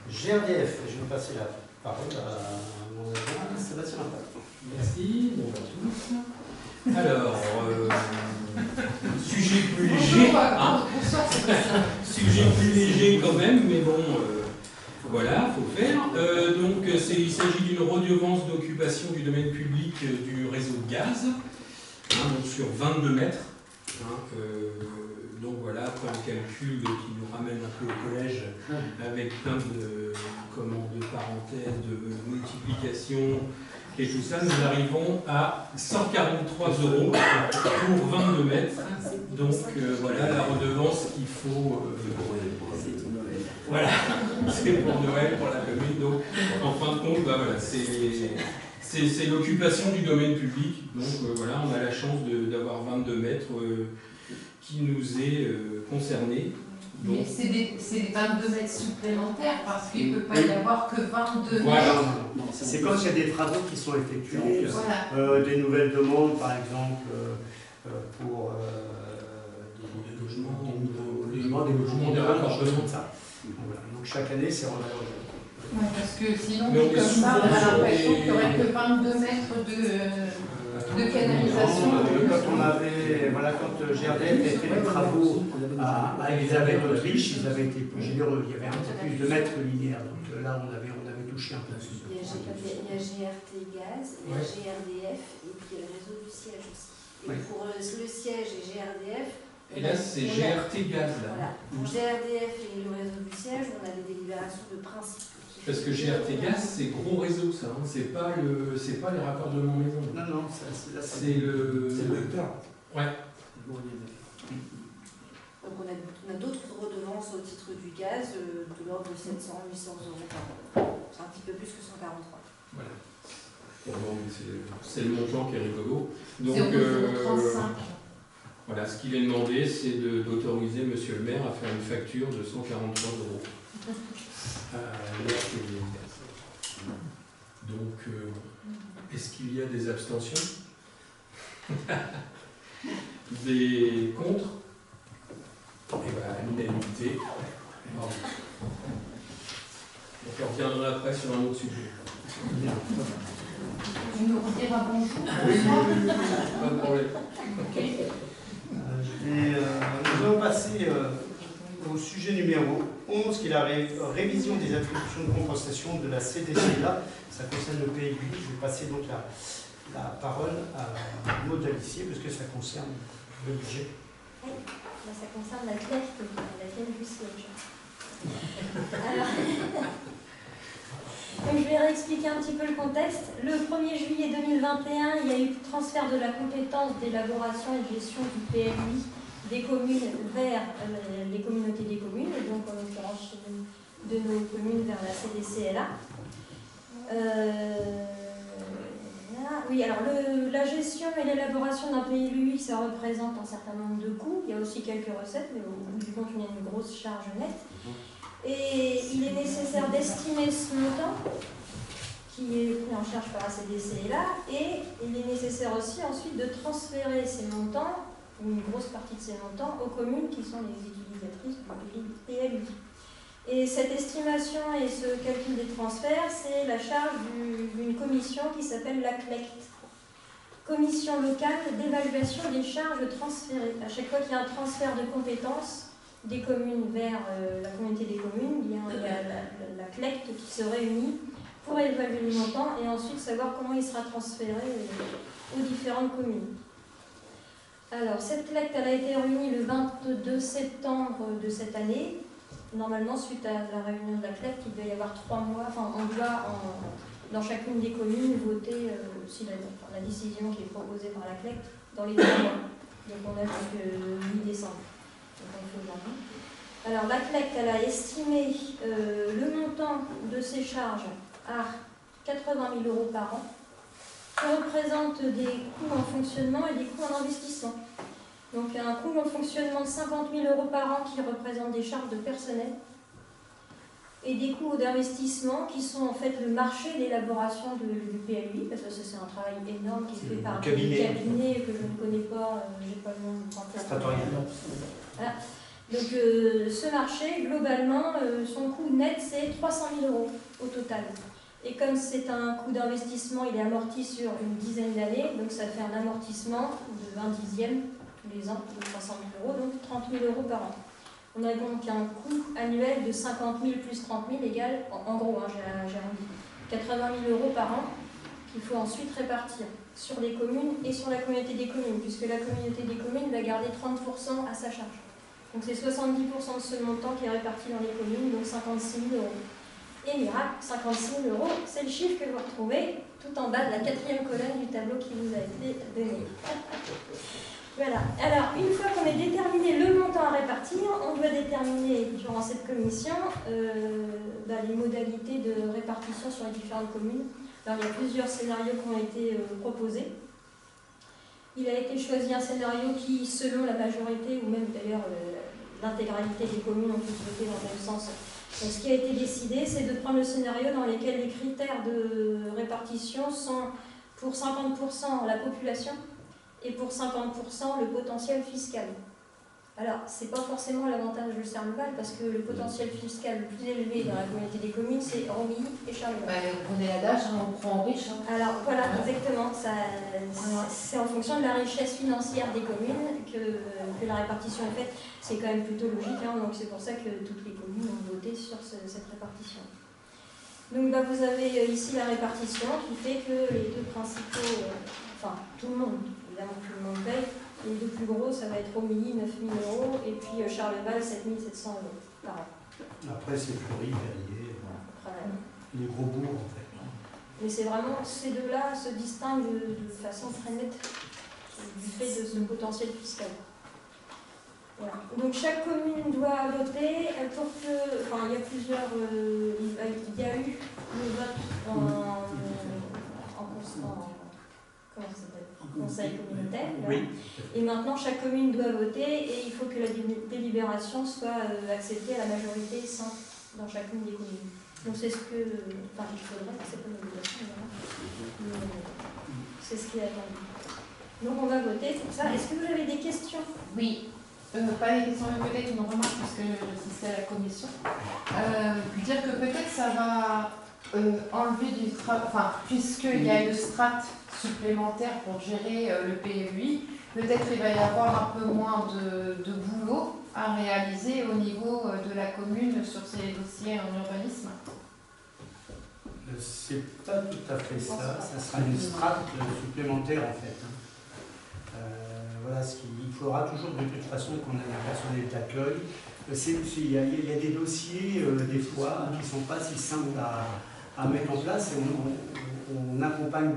GRDF. Je vais passer la parole à mon adjoint Sébastien Lampalle. Merci, bonjour à tous. Alors, sujet plus léger, hein. Sujet plus léger quand même, mais bon, voilà, faut faire. Donc, il s'agit d'une redevance d'occupation du domaine public du réseau de gaz, hein, donc sur 22 mètres. Hein, donc voilà, après un calcul qui nous ramène un peu au collège, avec plein de parenthèses, de multiplications, et tout ça, nous arrivons à 143 € pour 22 mètres. Donc voilà la redevance qu'il faut. Voilà, c'est pour Noël, pour la commune. Donc en fin de compte, bah, voilà, c'est l'occupation du domaine public. Donc voilà, on a la chance d'avoir 22 mètres qui nous est concerné. Mais c'est des 22 mètres supplémentaires parce qu'il ne peut pas y avoir que 22 mètres. Voilà. C'est quand il y a des travaux qui sont effectués, voilà. Des nouvelles demandes par exemple pour des logements, des raccordements, ça. Voilà. Donc chaque année c'est revalorisé. Ouais, parce que sinon, comme ça, on a l'impression qu'il n'y aurait que 22 mètres de canalisation. Quand on avait, voilà, quand GRDF avait fait les travaux à Elisabeth d'Autriche, ils avaient été plus généreux, il y avait un peu plus de mètres linéaires, donc là on avait touché un peu plus. Il y a GRT Gaz, il y a GRDF et puis il y a le réseau du siège aussi. Et pour le siège et GRDF. Et là c'est GRT Gaz là. Voilà. Pour GRDF et le réseau du siège, on a des délibérations de principe. Parce que GRT Gaz, c'est gros réseau, ça. Hein. C'est pas les raccordements maison. Non, c'est le vecteur. Ouais. Donc on a d'autres redevances au titre du gaz de l'ordre de 700-800 € par an. C'est un petit peu plus que 143. Voilà. C'est le montant qui est rigolo. Donc, 0,35. Voilà, ce qu'il est demandé, c'est d'autoriser Monsieur le maire à faire une facture de 143 €. Donc, est-ce qu'il y a des abstentions? Des contre? Eh bien, à l'unanimité. Donc, on reviendra après sur un autre sujet. Tu nous rediras bonjour. Pas de problème. Okay. Nous allons passer au sujet numéro 11, qui est la révision des attributions de compensation de la CDCA. Ça concerne le PLU. Je vais passer donc la parole à Maud Alissier, parce que ça concerne le budget. Oui, ça concerne la CLEF, laquelle je siège. Alors, donc je vais réexpliquer un petit peu le contexte. Le 1er juillet 2021, il y a eu transfert de la compétence d'élaboration et de gestion du PLUI des communes vers les communautés des communes, donc en l'occurrence de nos communes vers la CDCLA. Oui, alors la gestion et l'élaboration d'un PLUI, ça représente un certain nombre de coûts. Il y a aussi quelques recettes, mais au bout du compte, il y a une grosse charge nette. Et il est nécessaire d'estimer ce montant qui est pris en charge par la CDCLA, et il est nécessaire aussi ensuite de transférer ces montants, ou une grosse partie de ces montants, aux communes qui sont les utilisatrices du PLUI. Et cette estimation et ce calcul des transferts, c'est la charge d'une commission qui s'appelle la CLECT, Commission locale d'évaluation des charges transférées. À chaque fois qu'il y a un transfert de compétences des communes vers la communauté des communes, il y a la CLECT qui se réunit pour évaluer les montants et ensuite savoir comment il sera transféré aux différentes communes. Alors, cette collecte elle a été réunie le 22 septembre de cette année. Normalement, suite à la réunion de la collecte, il doit y avoir 3 mois, enfin, on doit, dans chacune des communes, voter si la décision qui est proposée par la collecte dans les 3 mois. Donc, on a jusqu'à mi-décembre. Donc, on fait aujourd'hui. Alors, la collecte, elle a estimé le montant de ses charges à 80 000 € par an, qui représente des coûts en fonctionnement et des coûts en investissement. Donc un coût en fonctionnement de 50 000 € par an qui représente des charges de personnel et des coûts d'investissement qui sont en fait le marché d'élaboration du PLUI, parce que ça c'est un travail énorme qui est fait par des cabinets que je ne connais pas, je n'ai pas le nom de voilà. Donc ce marché, globalement, son coût net c'est 300 000 € au total. Et comme c'est un coût d'investissement, il est amorti sur une dizaine d'années, donc ça fait un amortissement de 1 dixième tous les ans de 300 000 €, donc 30 000 € par an. On a donc un coût annuel de 50 000 plus 30 000 égale, en gros, hein, j'ai arrondi, 80 000 € par an qu'il faut ensuite répartir sur les communes et sur la communauté des communes, puisque la communauté des communes va garder 30% à sa charge. Donc c'est 70% de ce montant qui est réparti dans les communes, donc 56 000 €. Et miracle, 56 000 €, c'est le chiffre que vous retrouvez tout en bas de la 4e colonne du tableau qui vous a été donné. Voilà. Alors, une fois qu'on a déterminé le montant à répartir, on doit déterminer durant cette commission les modalités de répartition sur les différentes communes. Alors, il y a plusieurs scénarios qui ont été proposés. Il a été choisi un scénario qui, selon la majorité, ou même d'ailleurs l'intégralité des communes ont tous voté dans le même sens. Donc, ce qui a été décidé, c'est de prendre le scénario dans lequel les critères de répartition sont pour 50% la population et pour 50% le potentiel fiscal. Alors, ce n'est pas forcément l'avantage de Charleval parce que le potentiel fiscal le plus élevé dans la communauté des communes, c'est Romilly et Charleval. On est l'adage, on prend en riche. Alors voilà, exactement. C'est en fonction de la richesse financière des communes que la répartition est faite. C'est quand même plutôt logique, hein, donc c'est pour ça que toutes les communes ont voté sur cette répartition. Donc vous avez ici la répartition qui fait que les deux principaux, enfin tout le monde, évidemment tout le monde paye. Les deux plus gros, ça va être Romilly, 9 000 € et puis Charleval, 7 700 € par an. Après, c'est Fleury, Verrier, les gros bourgs en fait. Mais c'est vraiment, ces deux-là se distinguent de façon très nette du fait de ce potentiel fiscal. Voilà. Donc chaque commune doit voter pour que, enfin il y a plusieurs, il y a eu le vote en conseil communautaire. Oui. Et maintenant chaque commune doit voter et il faut que la délibération soit acceptée à la majorité simple dans chacune des communes. Donc c'est ce que, enfin il faudrait, c'est pas une obligation, c'est ce qui est attendu. Donc on va voter pour ça. Est-ce que vous avez des questions? Oui. Pas des questions, mais peut-être une remarque, puisque j'assistais à la commission. Dire que peut-être ça va enlever du travail, enfin, puisqu'il y a une strate supplémentaire pour gérer le PLUI, peut-être il va y avoir un peu moins de boulot à réaliser au niveau de la commune sur ces dossiers en urbanisme. C'est pas tout à fait ça, ça sera une strate supplémentaire en fait. Voilà, il faudra toujours de toute façon qu'on ait un personnel d'accueil. Il y a des dossiers, des fois, qui ne sont pas si simples à mettre en place et on accompagne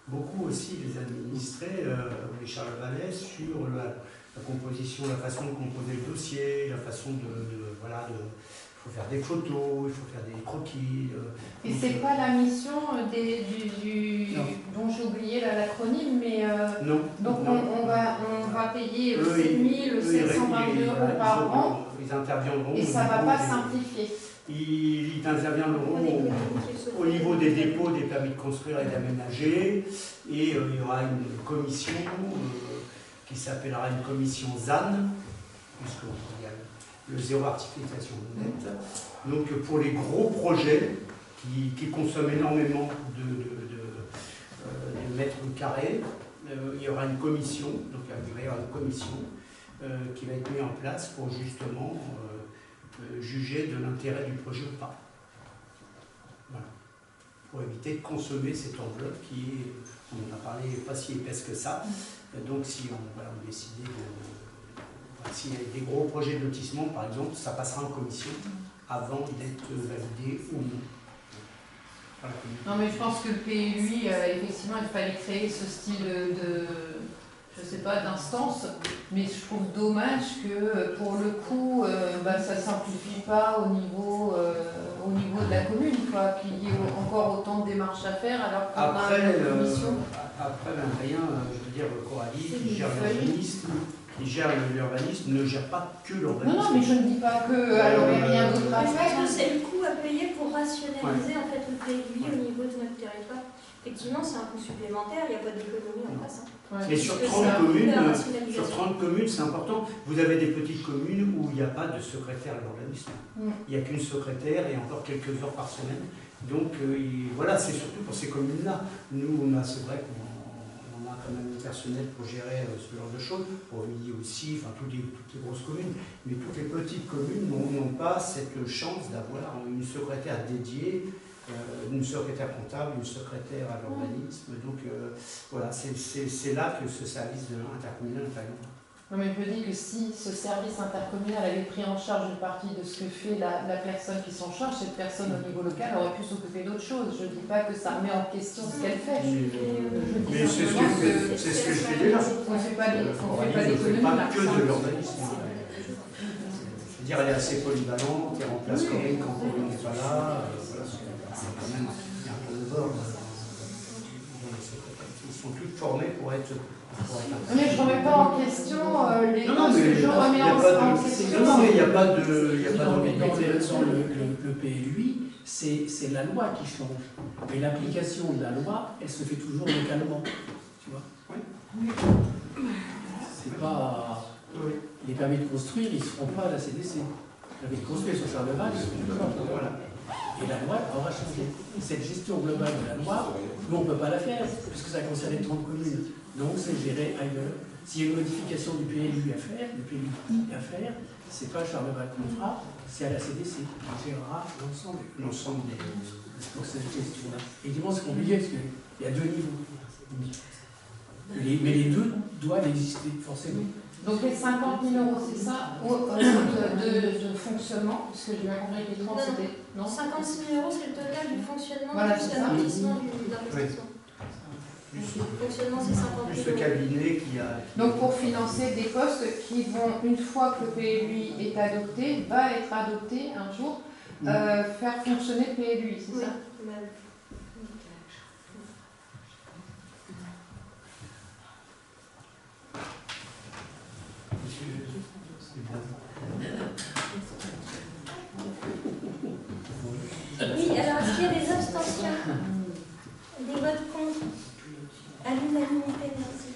beaucoup aussi les administrés, les Charlevalais, sur la composition, la façon de composer le dossier, la façon il faut faire des photos, il faut faire des croquis. Et c'est pas la mission dont j'ai oublié l'acronyme, mais non. Donc non. On va payer 7 722 € par an. Ils interviendront. Et ça ne va pas simplifier. Ils interviendront au niveau des dépôts, des permis de construire et d'aménager. Et il y aura une commission qui s'appellera une commission ZAN, puisqu'il y a le zéro artificialisation nette. Donc pour les gros projets qui consomment énormément de mètres carrés, il y aura une commission, donc il va y avoir une commission qui va être mise en place pour justement juger de l'intérêt du projet ou pas. Voilà. pour éviter de consommer cette enveloppe qui est, on en a parlé, pas si épaisse que ça. Donc si on décidait s'il y a des gros projets de lotissement, par exemple, ça passera en commission avant d'être validé ou non. Voilà. Non, mais je pense que le PLUI, effectivement, il fallait créer ce style de, je sais pas, d'instance, mais je trouve dommage que, pour le coup, ça ne simplifie pas au niveau de la commune, quoi, qu'il y ait encore autant de démarches à faire, alors qu'on a une commission. Après, rien, je veux dire, Coralie, qui gère l'urbanisme, ne gère pas que l'urbanisme. Non, mais je ne dis pas que, alors il n'y a rien d'autre à Je faire. pense que c'est le coût à payer pour rationaliser en fait le PLUI au niveau de notre territoire. Effectivement, c'est un coût supplémentaire, il n'y a pas d'économie en face. Mais sur 30 communes, c'est important. Vous avez des petites communes où il n'y a pas de secrétaire à l'urbanisme. Il n'y a qu'une secrétaire et encore quelques heures par semaine. Donc voilà, c'est surtout pour ces communes-là. Nous, c'est vrai qu'on a quand même du personnel pour gérer ce genre de choses, pour Villiers aussi, enfin toutes les grosses communes, mais toutes les petites communes n'ont pas cette chance d'avoir une secrétaire dédiée, une secrétaire comptable, une secrétaire à l'urbanisme. Donc voilà, c'est là que ce service intercommunal intervient. Non, mais je me dis que si ce service intercommunal avait pris en charge une partie de ce que fait la personne qui s'en charge, cette personne au niveau local aurait pu s'occuper d'autres choses. Je ne dis pas que ça remet en question ce qu'elle fait. Mais c'est ce que je fais déjà. On ne fait pas l'économie. Pas que de l'urbanisme. Je veux dire, elle est assez polyvalente, elle remplace Corinne quand Corinne n'est pas là. Voilà, c'est quand même il y a un peu de bord. Ils sont tous formés pour être. Mais je ne remets pas en question les non, mais je remets en question. Non, mais il n'y a pas de. Dans le PLUI, c'est la loi qui change. Mais l'application de la loi, elle se fait toujours localement. Tu vois? Oui. C'est pas. Les permis de construire, ils ne seront pas à la CDC. Les permis de construire sur Charleval, ils seront pas. Voilà. Et la loi aura changé. Cette gestion globale de la loi, nous, on ne peut pas la faire, puisque ça concerne les 30 communes. Donc, c'est géré ailleurs. S'il y a une modification du PLU à faire, du PLUI à faire, c'est pas Charleval qu'on fera, c'est à la CDC qui gérera l'ensemble des. Donc, cette gestion-là. Évidemment, c'est compliqué, parce qu'il y a deux niveaux. Mais les deux doivent exister, forcément. Donc les 50 000 €, c'est ça, de fonctionnement, parce que j'ai bien compris que les 30 c'était... Non, 56 000 €, c'est le total du fonctionnement voilà, plus l'amortissement de l'investissement. Le fonctionnement, c'est 50 000 €. Plus le cabinet qui a... Donc pour financer des postes qui vont, une fois que le PLUI est adopté, va être adopté un jour, faire fonctionner le PLUI, c'est ça? Oui, alors est-ce qu'il y a des abstentions? Des votes contre? À l'unanimité, merci.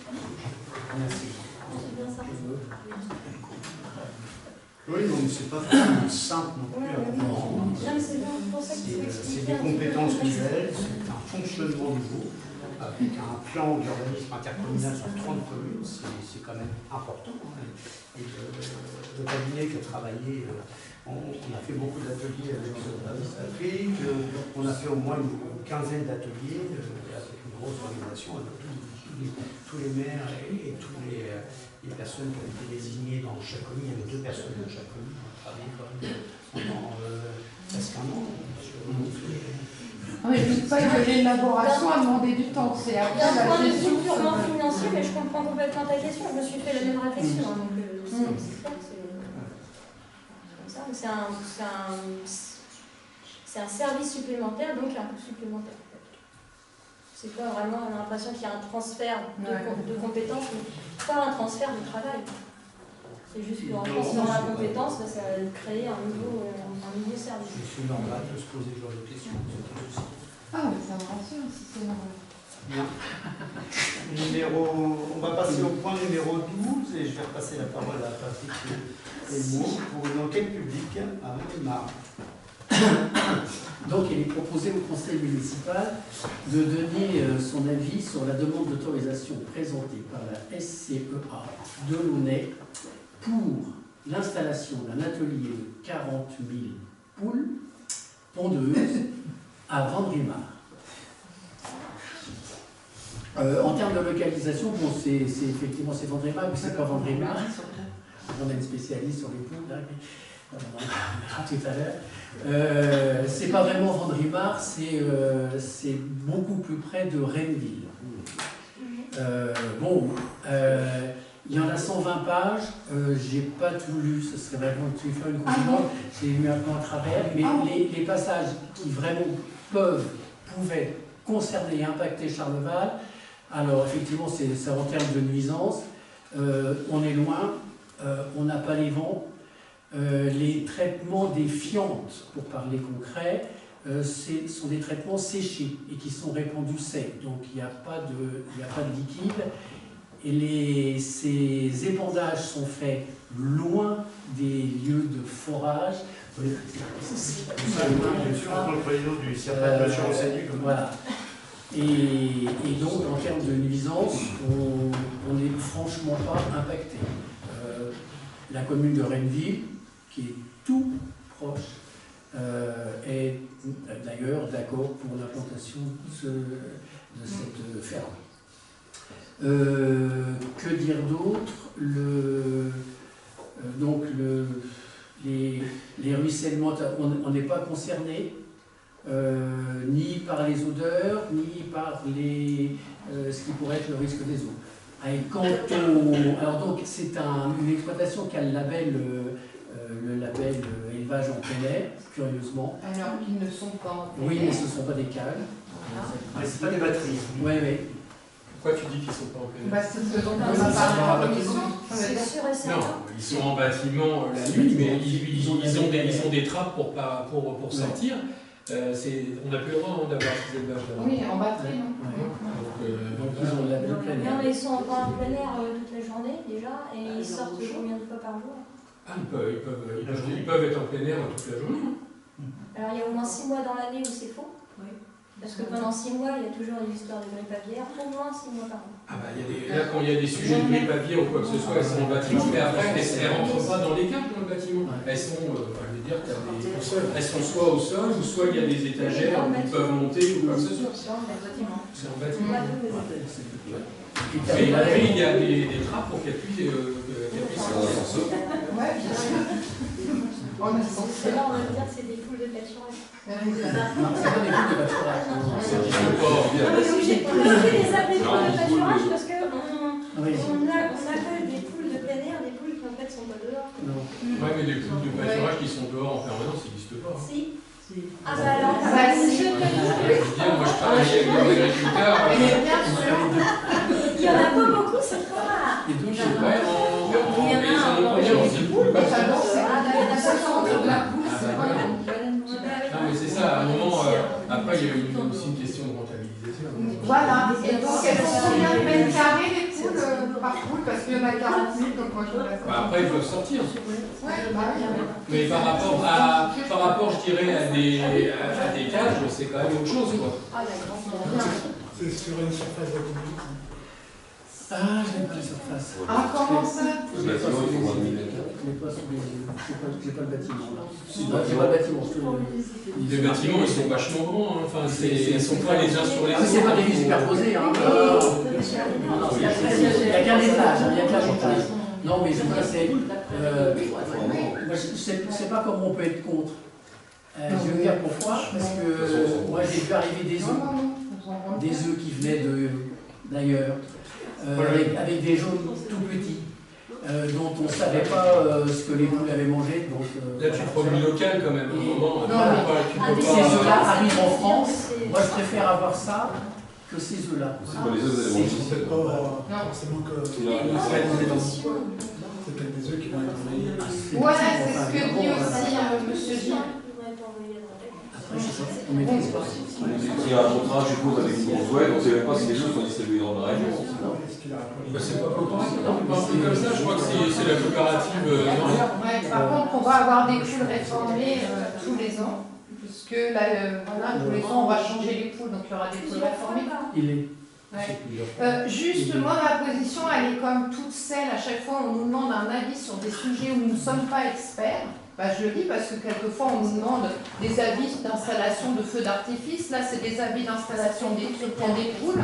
C'est bien ça. Oui, non, mais c'est pas simple non plus. Non, mais c'est bien pour ça que tu c'est des compétences nouvelles, c'est un fonctionnement nouveau, avec un plan d'urbanisme intercommunal sur 30 communes, c'est quand même important. Et le cabinet qui a travaillé, on a fait beaucoup d'ateliers avec Patrick, on a fait au moins une quinzaine d'ateliers avec une grosse organisation, avec tous les maires et tous les personnes qui ont été désignées dans chaque commune. Il y avait 2 personnes dans chaque commune. On a travaillé pendant presque un an. Oui, je ne dis pas que l'élaboration a demandé du temps. C'est après d'un point la de gestion vue purement financier, mais je comprends complètement ta question. Je me suis fait la même réflexion. Donc c'est clair, c'est comme ça. C'est un service supplémentaire, donc un coût supplémentaire. C'est pas vraiment, on a l'impression qu'il y a un transfert de compétences, mais pas un transfert de travail. C'est juste qu'en transférant la compétence, ça va créer un nouveau service. C'est normal de se poser ce genre de questions. Ah, mais ça me rassure si c'est normal. Bien. On va passer au point numéro 12 et je vais repasser la parole à Patrick Elmo pour une enquête publique à Montélimar. Donc, il est proposé au conseil municipal de donner son avis sur la demande d'autorisation présentée par la SCEA de Launay pour l'installation d'un atelier de 40 000 poules pondeuses à Vendrimar. En termes de localisation, bon, c'est effectivement c'est Vendremar, mais c'est pas Vendremar. On a une spécialiste sur les poules, là, on en verra tout à l'heure. C'est pas vraiment Vendremar, c'est beaucoup plus près de Rennesville. Il y en a 120 pages, j'ai pas tout lu, ce serait vraiment de faire une conférence, j'ai eu un peu à travers, mais les passages qui vraiment pouvaient concerner et impacter Charleval, alors effectivement c'est en termes de nuisance, on est loin, on n'a pas les vents, les traitements des fientes, pour parler concret, sont des traitements séchés et qui sont répandus secs, donc il n'y a pas de liquide. Et ces épandages sont faits loin des lieux de forage. Voilà. Et donc, en termes de nuisance, on n'est franchement pas impacté. La commune de Rennesville, qui est tout proche, est d'ailleurs d'accord pour l'implantation de cette ferme. Que dire d'autre? Les ruissellements, on n'est pas concerné ni par les odeurs, ni par ce qui pourrait être le risque des eaux. Alors donc c'est une exploitation qui a le label élevage en plein air, curieusement. Alors ils ne sont pas en plein air. Oui, mais ce ne sont pas des cales. Mais ce pas des batteries. Oui, oui. Pourquoi tu dis qu'ils ne sont pas en plein air? C'est ce dont on a parlé en commission. C'est sûr et certain. Non, ils sont en bâtiment la nuit, mais ils ont des trappes pour sortir. On n'a plus le droit d'avoir ces élevages là. Oui, en batterie, non. Donc ils ont la même plein air. Non, mais ils sont encore en plein air toute la journée déjà, et ils sortent combien de fois par jour? Ah, ils peuvent être en plein air toute la journée. Alors il y a au moins 6 mois dans l'année où c'est faux. Parce que pendant 6 mois, il y a toujours une histoire de grippe aviaire, au moins 6 mois par an. Ah bah, là, quand il y a des sujets de grippe aviaire ou quoi que ce soit, elles sont en bâtiment, mais après, elles ne rentrent pas dans les cages dans le bâtiment. Elles sont, je veux dire, elles sont soit au sol, ou soit il y a des étagères où ils peuvent monter ou quoi que ce soit. C'est en bâtiment. C'est en bâtiment. Mais après, il y a des trappes pour qu'elles puissent sortir. Ouais, bien sûr. C'est là, on va dire que c'est des poules de pâturage. non, c'est pas des poules de pâturage. On est obligé des appeler poules de pâturage parce qu'on appelle des poules de plein air des poules qui en fait sont pas dehors. Oui, mais des poules de pâturage qui sont dehors en permanence, ça n'existe pas. Si. Ah bah alors, Moi je travaille avec des agriculteurs. il y en a pas beaucoup, c'est trop rare. Les deux, non mais c'est ça, à un moment, après il y a aussi une question de rentabilisation. Voilà, et donc elles ont combien de mètres carrés les poules par poule? Parce qu'il y en a 40 000, donc moi je voudrais savoir. Après ils peuvent sortir. Ouais, bah oui. Mais par rapport je dirais à des cages, c'est quand même autre chose quoi. C'est sur une surface de combien? Ah, je n'ai pas la surface. Ah, comment ça? Je n'ai pas sous les yeux. Je n'ai pas le bâtiment. J'ai pas le bâtiment. Les bâtiments ils sont vachement grands, hein. Enfin, ils sont pas les uns sur les autres. C'est pas des vues superposées. Hein. Il n'y a qu'un étage. Il n'y a qu'un étage. Non, mais je veux dire, c'est. Moi, je ne sais pas comment on peut être contre. Je vais vous dire pourquoi. Parce que moi, j'ai vu arriver des œufs. Des œufs qui venaient d'ailleurs. Avec des jaunes tout petits, dont on ne savait pas ce que les poules avaient mangé. Donc, là, tu te produis local quand même. Ces œufs-là arrivent en France. Moi, je préfère avoir ça que ces œufs-là. C'est pas les œufs, c'est pas forcément que. C'est peut-être des œufs qui vont être envoyés. Voilà, c'est ce que dit aussi monsieur Gilles. On maîtrise pas. Il y a un contrat, je suppose, avec une ouais, donc c'est même pas si les choses sont distribuées dans la région. C'est pas comme ça, je crois que c'est la coopérative Par contre, on va avoir des poules réformées tous les ans, puisque là, voilà, tous les ans, on va changer les poules, donc il y aura des poules réformées. Il est. Ouais. Juste, moi, ma position, elle est comme toute celle, à chaque fois, on nous demande un avis avis sur des sujets où nous ne sommes pas experts, bah, je le dis parce que quelquefois on nous demande des avis d'installation de feux d'artifice, là c'est des avis d'installation des trucs en découle.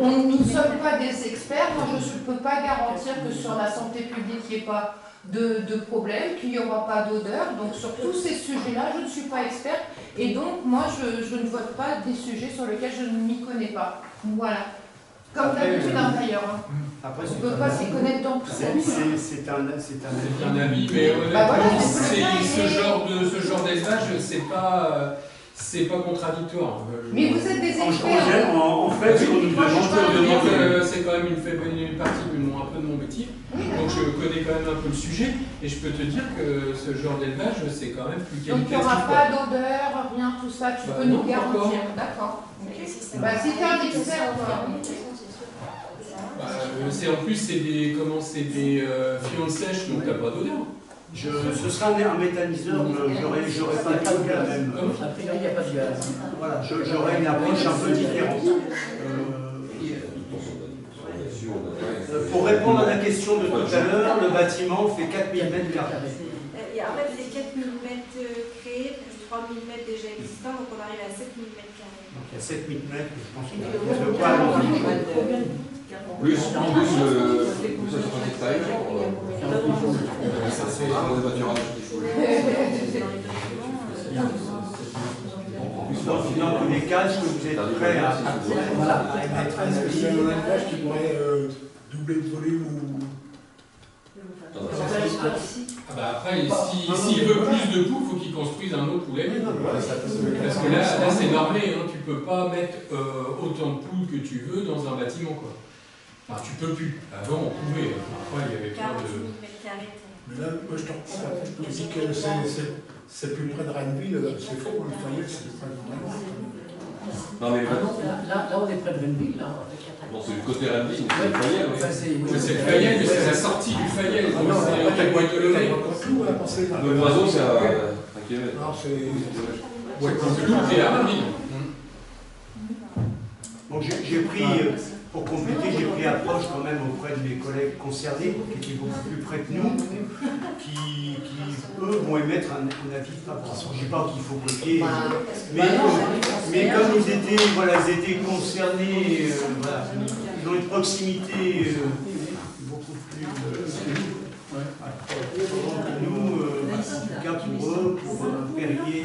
Nous ne sommes pas des experts, moi je ne peux pas garantir que sur la santé publique il n'y ait pas de problème, qu'il n'y aura pas d'odeur, donc sur tous ces sujets-là je ne suis pas experte et donc moi je ne vote pas des sujets sur lesquels je ne m'y connais pas. Voilà. Comme d'habitude un tailleur. Après, on ne peut pas s'y connaître dans tout ça. C'est un avis, mais bah voilà, ce genre d'élevage, c'est pas contradictoire. Mais vous êtes des experts. En fait, ce qu'on nous demande, c'est quand même une partie un peu de mon métier. Donc je connais quand même un peu le sujet et je peux te dire que ce genre d'élevage, c'est quand même plus qualitatif. Donc il n'y aura pas d'odeur, rien, tout ça, tu peux nous garantir. D'accord. Bah, si tu es un expert, en plus c'est des fientes sèches, donc t'as pas d'odeur. Ce sera un méthaniseur, j'aurais pas tout la même. A priori, il n'y a pas de gaz. Voilà, j'aurais une approche un peu différente. Pour répondre à la question de tout à l'heure, le bâtiment fait 4000 m². En fait, c'est 4000 mètres créés, plus 3000 mètres déjà existants, donc on arrive à 7000 mètres carrés. Donc il y a 7000 mètres, je pense qu'il y a de quoi aller. Plus ça sur l'extérieur. Ça c'est pour des pâturages qu'il faut. Dans tous les cas, est-ce que vous êtes prêts à émettre un avis? C'est un élevage qui pourrait doubler de volume ou... Après, s'il veut plus de poules, il faut qu'il construise un autre poulet. Parce que là c'est normé, hein, tu peux pas mettre autant de poules que tu veux dans un bâtiment, quoi. Enfin, tu peux plus. Avant, on pouvait. Après, il y avait plein de... Mais là, moi, je te reprends. Tu dis que c'est plus près de Rennesville. C'est faux, le Fayette, c'est plus près de Rennesville. Non, mais là, on est près de Rennesville. Non, c'est du côté Rennesville, c'est le Fayette. C'est le Fayette, mais c'est la sortie du Fayette. Donc c'est la boîte de levée. Le Oiseau, c'est à 1 km. Non, c'est... Ouais, c'est tout, c'est à Rennesville. Donc j'ai pris, pour compléter, j'ai pris approche quand même auprès de mes collègues concernés, qui étaient beaucoup plus près que nous, qui eux, vont émettre un avis favorable. Je ne dis pas qu'il faut copier, mais comme ils étaient concernés, ils ont une proximité beaucoup plus... nous, en tout cas pour eux, pour Perrier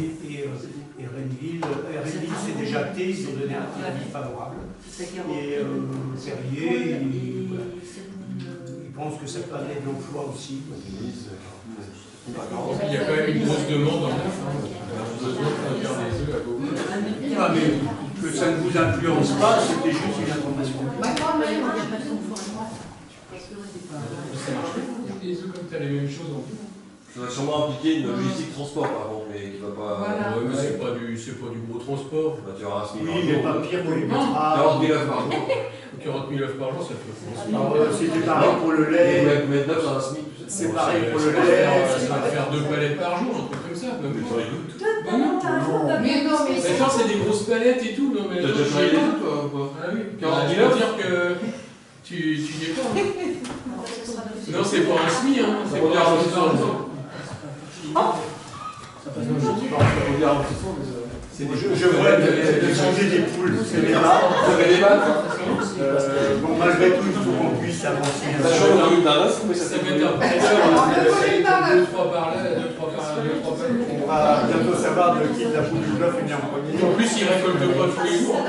et Rennesville, Rennesville c'est déjà acté, ils ont donné un avis favorable. Et Perrier, il pense que ça peut amener de l'emploi aussi. Il y a quand même une grosse demande en neuf. Ah, mais que ça ne vous influence pas, c'était juste une information. Quand même, des œufs comme tu as les mêmes choses en plus. Ça va sûrement impliquer une logistique transport par contre, mais qui va pas. Voilà. Ouais, mais c'est pas du gros transport. Bah, tu auras un SMIC. Oui, mais pas pire que les 40 000 œufs par jour. 40 000 œufs par jour, ça fait C'était pareil pour le lait. Mettre 9 sur un SMIC. C'est pareil pour le ça lait. va faire 2 palettes par jour, un truc comme ça. Même pas. mais non, mais c'est Attends, c'est des grosses palettes et tout. Non, mais T'as déjà travaillé les toi ou pas? Ah oui. 40 000 Tu veux dire que tu n'y es pas. Non, c'est pas un SMI, hein. C'est pas un SMI. Je vois de changer des poules, c'est bien là. Bon, malgré tout, il faut qu'on puisse avancer. Ça change d'un d'un œuf, mais ça Ça fait met un peu 2-3 par là, 2-3 par là. On va bientôt savoir de qui la poule du bluff est née en premier. En plus, ils récoltent pas tous les jours.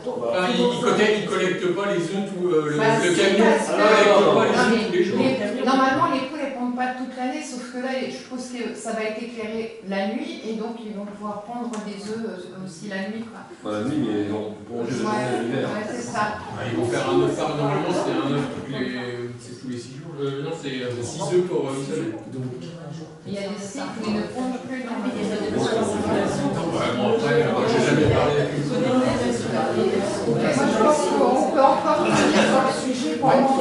Enfin, ils collectent pas les œufs, le camion ne collecte pas les œufs tous les jours. Normalement, les poules ne pondent pas toute l'année, sauf que là, je suppose que ça va être éclairé la nuit, et donc ils vont pouvoir pondre des œufs aussi la nuit. Quoi. Pas la nuit, mais ils vont prolonger la journée l'hiver. Ouais, c'est ça. Ils vont faire un œuf par normalement, c'est un œuf tous les 6 jours. Non, c'est 6 œufs pour une semaine. Il y a des cycles où ils ne pondent plus dans les Bon, après, j'ai jamais parlé avec une Moi, je pense qu'on peut encore revenir sur le sujet pour le moment.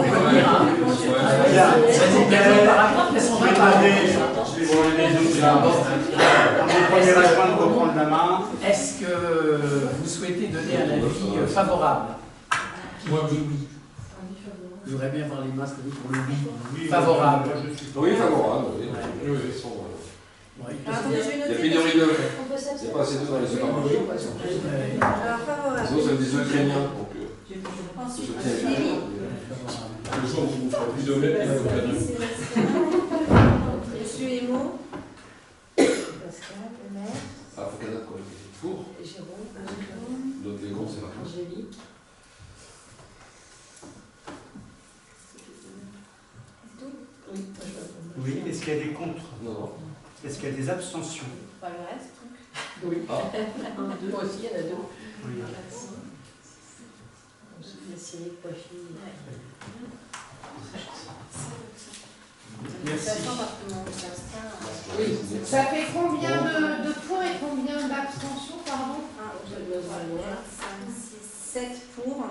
Est-ce que vous souhaitez donner un avis favorable? Moi, oui. Je voudrais bien voir les masques pour le oui. Favorable. Oui, favorable. Oui. Ouais. Alors, attendez, je vais Il y a noter. pénurie d'œufs. On peut Il n'y a pas assez d'œufs dans les supermarchés. Alors, favorable. Sinon, c'est des œufs ukrainiens. Donc, Ensuite, c'est Lily. Le jour où vous ferez plus d'omelette, il faut pas Monsieur Emo. Pascal, le maire. Ah, faut qu'elle date quoi. Pour. Jérôme. L'autre les gros, c'est la France. Angélique. Oui, Oui, est-ce qu'il y a des contre? Non, non. Est-ce qu'il y a des abstentions? Pas le reste. Oui. Ah. Moi aussi, il y en a deux. Oui. Cyril Poify. Merci. Oui. Ça fait combien de points et combien d'abstentions, pardon? 7 pour.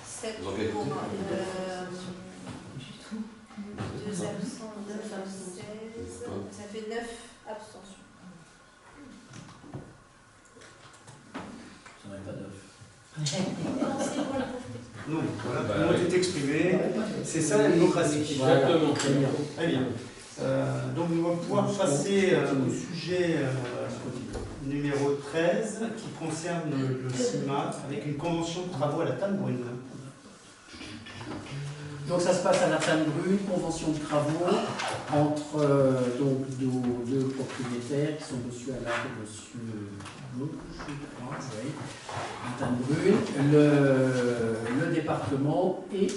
7 pour. 2 absents, 9 16. Ça fait 9 abstentions. Ça n'aurait pas d'œuf. Non, voilà, tout le monde est exprimé. C'est ça la démocratie. Exactement. Très bien. Donc nous allons pouvoir passer au sujet numéro 13 qui concerne le CIMA avec une convention de travaux à la Tanne-Brune. Donc ça se passe à la Tanne-Brune, convention de travaux entre donc deux propriétaires qui sont monsieur Allard et monsieur Blanc, je crois, oui, à Tanne-Brune, le département et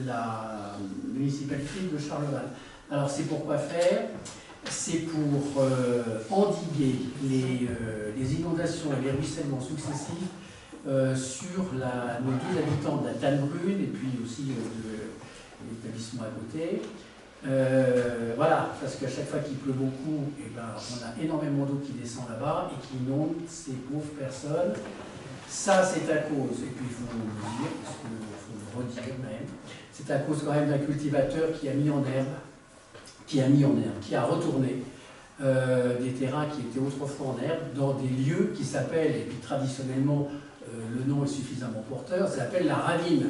la municipalité de Charleval. Alors c'est pour quoi faire? C'est pour endiguer les inondations et les ruissellements successifs sur nos deux habitants de la Tanne-Brune et puis aussi de l'établissement à côté. Voilà, parce qu'à chaque fois qu'il pleut beaucoup, eh ben, on a énormément d'eau qui descend là-bas et qui inonde ces pauvres personnes. Ça, c'est à cause, et puis il faut le dire, parce qu'il faut le redire même, c'est à cause quand même d'un cultivateur qui a mis en herbe, qui a retourné des terrains qui étaient autrefois en herbe dans des lieux qui s'appellent, et puis traditionnellement, le nom est suffisamment porteur, ça s'appelle la ravine.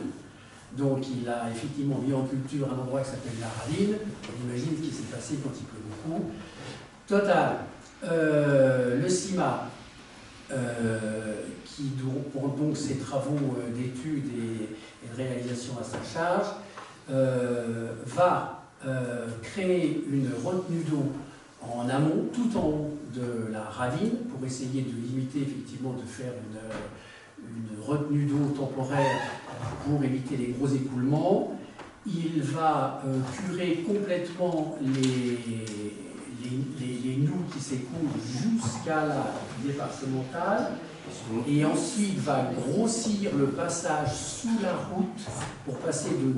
Donc il a effectivement mis en culture un endroit qui s'appelle la ravine. On imagine ce qui s'est passé quand il pleut beaucoup. Total, le CIMA, qui pour donc ses travaux d'études et de réalisation à sa charge, va créer une retenue d'eau en amont, tout en haut de la ravine, pour essayer de limiter, effectivement, de faire une retenue d'eau temporaire pour éviter les gros écoulements. Il va curer complètement les noues qui s'écoulent jusqu'à la départementale et ensuite va grossir le passage sous la route pour passer de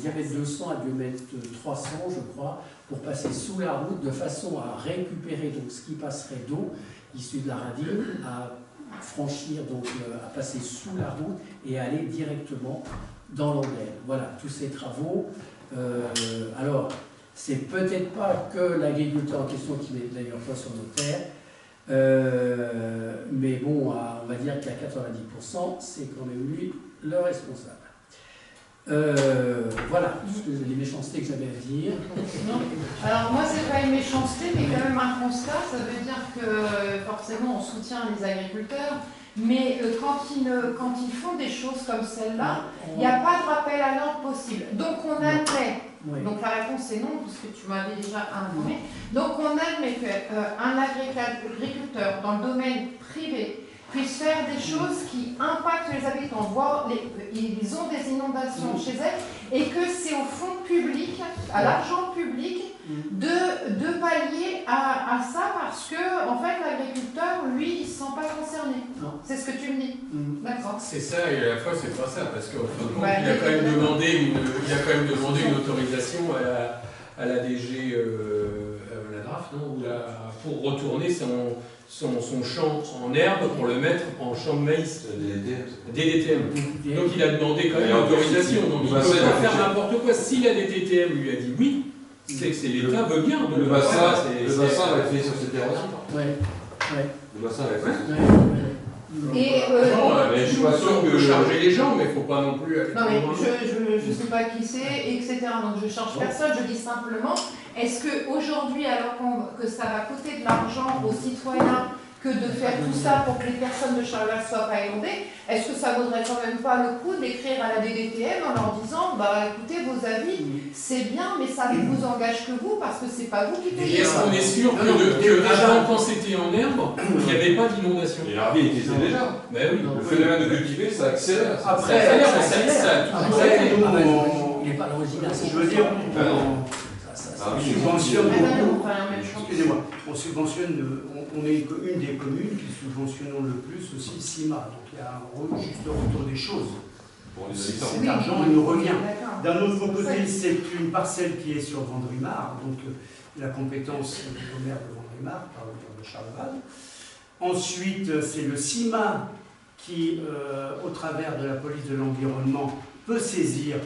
diamètre 200 à diamètre 300, je crois, pour passer sous la route de façon à récupérer donc ce qui passerait d'eau issu de la ravine, à franchir, donc à passer sous la route et à aller directement dans l'Andelle. Voilà, tous ces travaux. Alors, c'est peut-être pas que l'agriculteur en question qui n'est d'ailleurs pas sur nos terres, mais bon, on va dire qu'à 90%, c'est quand même lui le responsable. Voilà, les méchancetés que j'avais à dire. Non. Alors moi, c'est pas une méchanceté, mais quand même un constat. Ça veut dire que forcément, on soutient les agriculteurs, mais quand ils font des choses comme celle-là, il n'y a pas de rappel à l'ordre possible. Donc on admet, donc la réponse est non, puisque tu m'avais déjà informé, donc on admet qu'un agriculteur dans le domaine privé puissent faire des choses qui impactent les habitants, voire ils ont des inondations chez elles, et que c'est au fonds public, à l'argent public, de pallier à ça, parce que en fait l'agriculteur, lui, il ne se sent pas concerné. C'est ce que tu me dis. D'accord. C'est ça, et à la fois c'est pas ça, parce qu'en fin de compte, il a quand même demandé une autorisation à la DG, la DRAF, non, pour retourner son champ en herbe pour le mettre en champ de maïs. DDTM. Donc il a demandé quand même l'autorisation. Donc il ne peut pas faire n'importe quoi. Si la DDTM lui a dit oui, c'est que l'État veut bien. Le bassin va être fait sur cette terre aussi. Ouais. Le bassin va être fait. Et mais je suis pas sûr que charger les gens, mais il ne faut pas non plus aller non mais trop loin. je ne sais pas qui c'est, etc. Donc je ne charge personne, je dis simplement, est-ce qu'aujourd'hui, alors que ça va coûter de l'argent aux citoyens que de faire tout ça pour que les personnes de Charleval ne soient pas inondées, est-ce que ça vaudrait quand même pas le coup d'écrire à la DDTM en leur disant, bah écoutez, vos avis, c'est bien, mais ça ne vous engage que vous, parce que c'est pas vous qui Et payez. est-ce qu'on est sûr que avant, quand c'était en herbe, il n'y avait pas d'inondation? Et l'herbier était déjà. Ben oui. Le phénomène de cultiver, ça accélère. Après, il n'est pas l'original. Je veux dire, on subventionne beaucoup. Excusez-moi, on subventionne, on est une des communes qui subventionnons le plus aussi le CIMA. Donc il y a un juste retour des choses. Pour les habitants. Cet argent, il nous revient. D'un autre côté, c'est une parcelle qui est sur Vendrimar, donc la compétence du maire de Vendrimar, par le maire de Charleval. Ensuite, c'est le CIMA qui, au travers de la police de l'environnement, peut saisir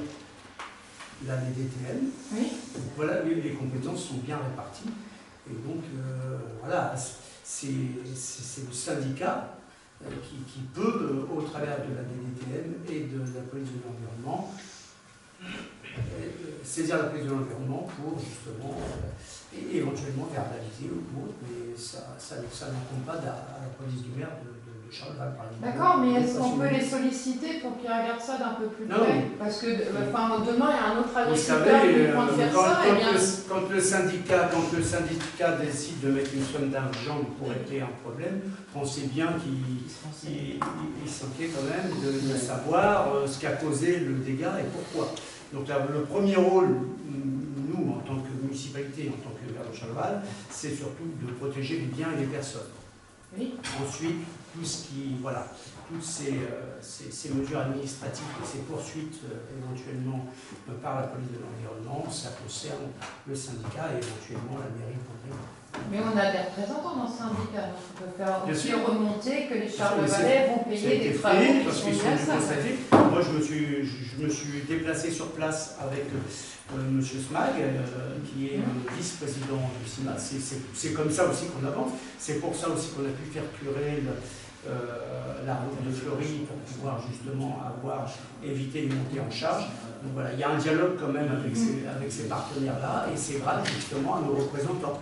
la DDTM. Oui. Voilà, les compétences sont bien réparties. Et donc, voilà, c'est le syndicat qui peut, au travers de la DDTM et de la police de l'environnement, saisir la police de l'environnement pour justement, et éventuellement verbaliser ou autre, mais ça n'incombe pas à la police du maire de Charleval, par exemple. D'accord, mais est-ce qu'on peut les solliciter pour qu'ils regardent ça d'un peu plus près? Parce que demain, il y a un autre agriculteur qui compte faire ça. Quand le syndicat décide de mettre une somme d'argent pour régler un problème, on sait bien qu'il s'inquiète quand même de savoir ce qui a causé le dégât et pourquoi. Donc là, le premier rôle, nous, en tant que municipalité, en tant que maire de Charleval, c'est surtout de protéger les biens et les personnes. Oui. Ensuite, tout ce qui, voilà, toutes ces mesures administratives et ces poursuites éventuellement par la police de l'environnement, ça concerne le syndicat et éventuellement la mairie. Mais on a des représentants dans ce syndicat, donc on peut faire Bien aussi sûr. remonter que les Charlevalais vont payer des travaux qui sont liés à ça. Moi, je me suis déplacé sur place avec M. Smag, qui est vice-président du CIMA. C'est comme ça aussi qu'on avance. C'est pour ça aussi qu'on a pu faire curer la route de Fleury pour pouvoir justement éviter les montées en charge. Donc voilà, il y a un dialogue quand même avec ces partenaires-là, et c'est grâce justement à nos représentants.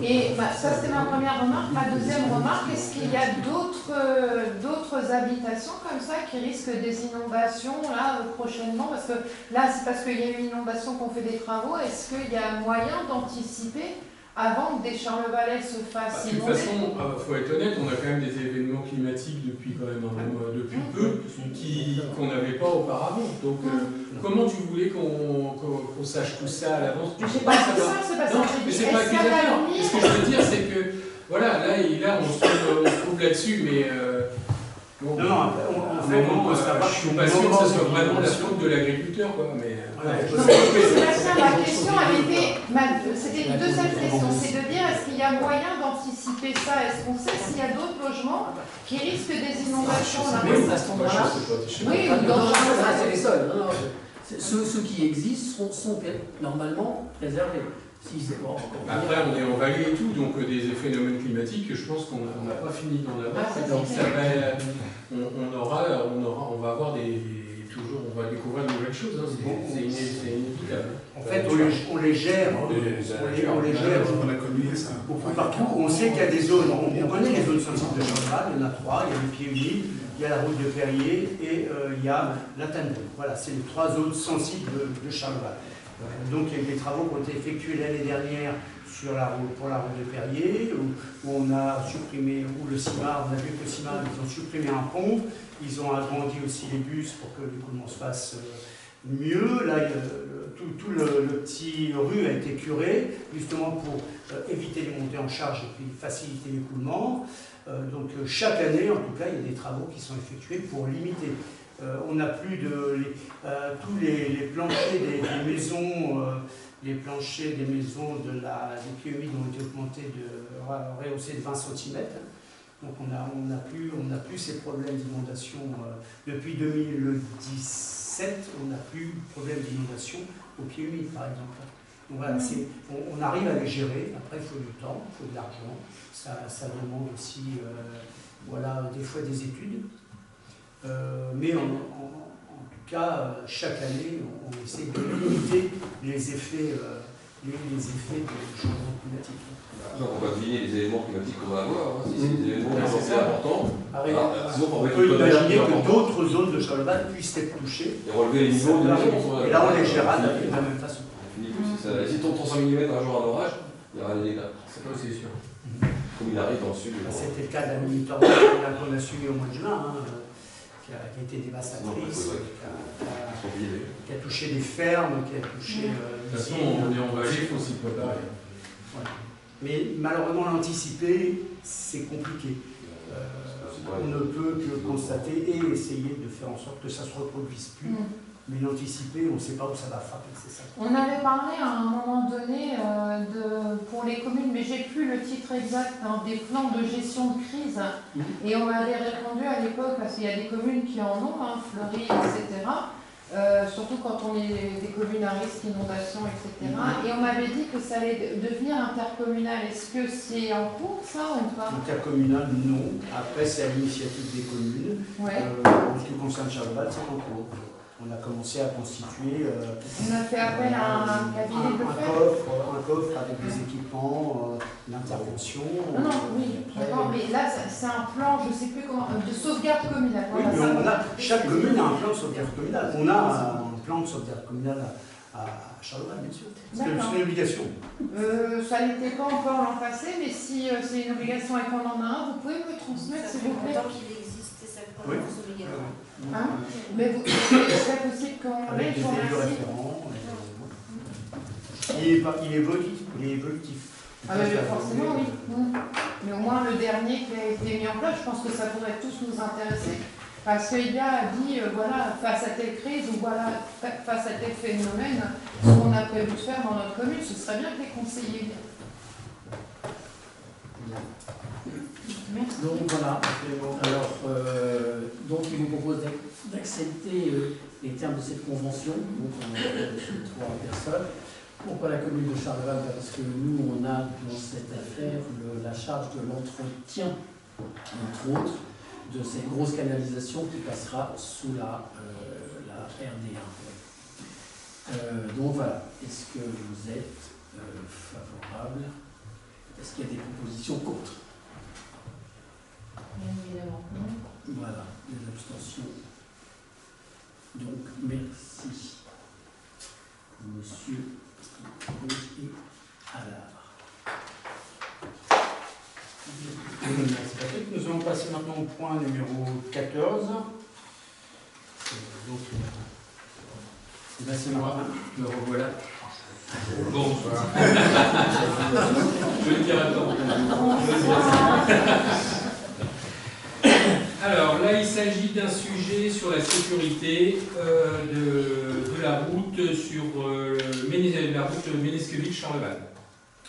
Et ça, c'était ma première remarque. Ma deuxième remarque, est-ce qu'il y a d'autres habitations comme ça qui risquent des inondations là, prochainement? Parce que là, c'est parce qu'il y a eu une inondation qu'on fait des travaux. Est-ce qu'il y a moyen d'anticiper avant que des Charlevalais se fassent inonder? De toute façon, il faut être honnête, on a quand même des événements climatiques depuis quand même depuis peu qu'on n'avait pas auparavant. Donc comment tu voulais qu'on sache tout ça à l'avance? Je sais pas si c'est pas ça. Non, mais c'est pas accusateur. Ce que je veux dire, c'est que voilà, là on se trouve là-dessus, mais bon, non, je suis pas sûr que ce soit vraiment la faute de l'agriculteur, quoi. Mais Sébastien, ma question c'était une deuxième question, c'est de dire est-ce qu'il y a moyen d'anticiper ça? Est-ce qu'on sait s'il y a d'autres logements qui risquent des inondations là? Oui, à ce moment-là. Oui, c'est les sols. Ceux qui existent sont normalement préservés. Après, on est en vallée et tout, donc des phénomènes climatiques, je pense qu'on n'a pas fini d'en avoir. Donc on va avoir on va découvrir de nouvelles choses. C'est inévitable. En fait, on les gère. Beaucoup partout. On sait qu'il y a des zones. On connaît les zones sensibles de Charleval. Il y en a 3. Il y a le pied humides, il y a la route de Perrier et il y a la Tannerie. Voilà, c'est les 3 zones sensibles de Charleval. Donc il y a eu des travaux qui ont été effectués l'année dernière pour la route de Perrier, où on a supprimé, où le CIMA, on a vu que le CIMA, ils ont supprimé un pont, ils ont agrandi aussi les bus pour que l'écoulement se fasse mieux. Là, tout le petit rue a été curé, justement pour éviter les montées en charge et puis faciliter l'écoulement. Donc chaque année, en tout cas, il y a des travaux qui sont effectués pour limiter. On n'a plus tous les planchers des maisons, les planchers des maisons des pieds humides ont été augmentés, rehaussés de 20 cm. Donc on n'a plus ces problèmes d'inondation. Depuis 2017, on n'a plus de problème d'inondation aux pieds humides, par exemple. Donc voilà, on arrive à les gérer. Après, il faut du temps, il faut de l'argent. Ça demande aussi voilà, des fois des études. Mais en tout cas, chaque année, on essaie de limiter les effets du changement climatique. Donc on va deviner les éléments climatiques qu'on va avoir. Si c'est des éléments importants, on peut imaginer que d'autres zones de Charleval puissent être touchées. Et relever les niveaux de Et là, on les gérera de la même façon. Si tombe 300 mm un jour à l'orage, il y aura des dégâts. C'est sûr. Comme il arrive dans le sud. C'était le cas de la mini-tornade qu'on a suivi au mois de juin, qui a été dévastatrice, qui a touché des fermes, qui a touché. De toute façon, on est en vallée, il faut s'y préparer. Voilà. Mais malheureusement, l'anticiper, c'est compliqué. On ne peut que constater et essayer de faire en sorte que ça ne se reproduise plus. Mais l'anticiper, on ne sait pas où ça va frapper, c'est ça. On avait parlé à un moment donné pour les communes, mais j'ai plus le titre exact, des plans de gestion de crise. Et on m'avait répondu à l'époque, parce qu'il y a des communes qui en ont, Fleury, etc. Surtout quand on est des communes à risque inondation, etc. Et on m'avait dit que ça allait devenir intercommunal. Est-ce que c'est en cours, ça, ou pas? Intercommunal, non. Après, c'est à l'initiative des communes. Ouais. En ce qui concerne Charleval, c'est en cours. On a commencé à constituer on a fait appel à un cabinet un coffre avec des équipements, d'intervention. Non, oui, d'accord, mais là, c'est un plan, je ne sais plus comment, de sauvegarde communale. Oui, mais chaque commune a un plan de sauvegarde communale. On a un plan de sauvegarde communale à Charleval, bien sûr. C'est une obligation. Ça n'était pas encore l'an passé, mais si c'est une obligation et qu'on en a un, vous pouvez me transmettre, s'il vous plaît. Oui. Mais c'est possible qu'on avec des élus référents. Il est évolutif. Ah mais forcément, oui. Mais au moins le dernier qui a été mis en place, je pense que ça pourrait tous nous intéresser. Parce qu'il a dit, voilà, face à telle crise ou voilà, face à tel phénomène, ce qu'on a prévu de faire dans notre commune, ce serait bien que les conseillers. Merci. Donc voilà. Alors, donc il vous propose d'accepter les termes de cette convention. Donc on a reçu 3 personnes. Pourquoi la commune de Charleval? Parce que nous, on a dans cette affaire la charge de l'entretien, entre autres, de cette grosse canalisation qui passera sous la RD1. Donc voilà. Est-ce que vous êtes favorable? Est-ce qu'il y a des propositions contre? Bien évidemment. Voilà, des abstentions. Donc, merci. Monsieur et Allard. Nous allons passer maintenant au point numéro 14. Donc, Sébastien Martin, me revoilà. Bonsoir. Je vais le dire à temps. Alors là, il s'agit d'un sujet sur la sécurité de la route sur la route Ménesqueville-Charleval.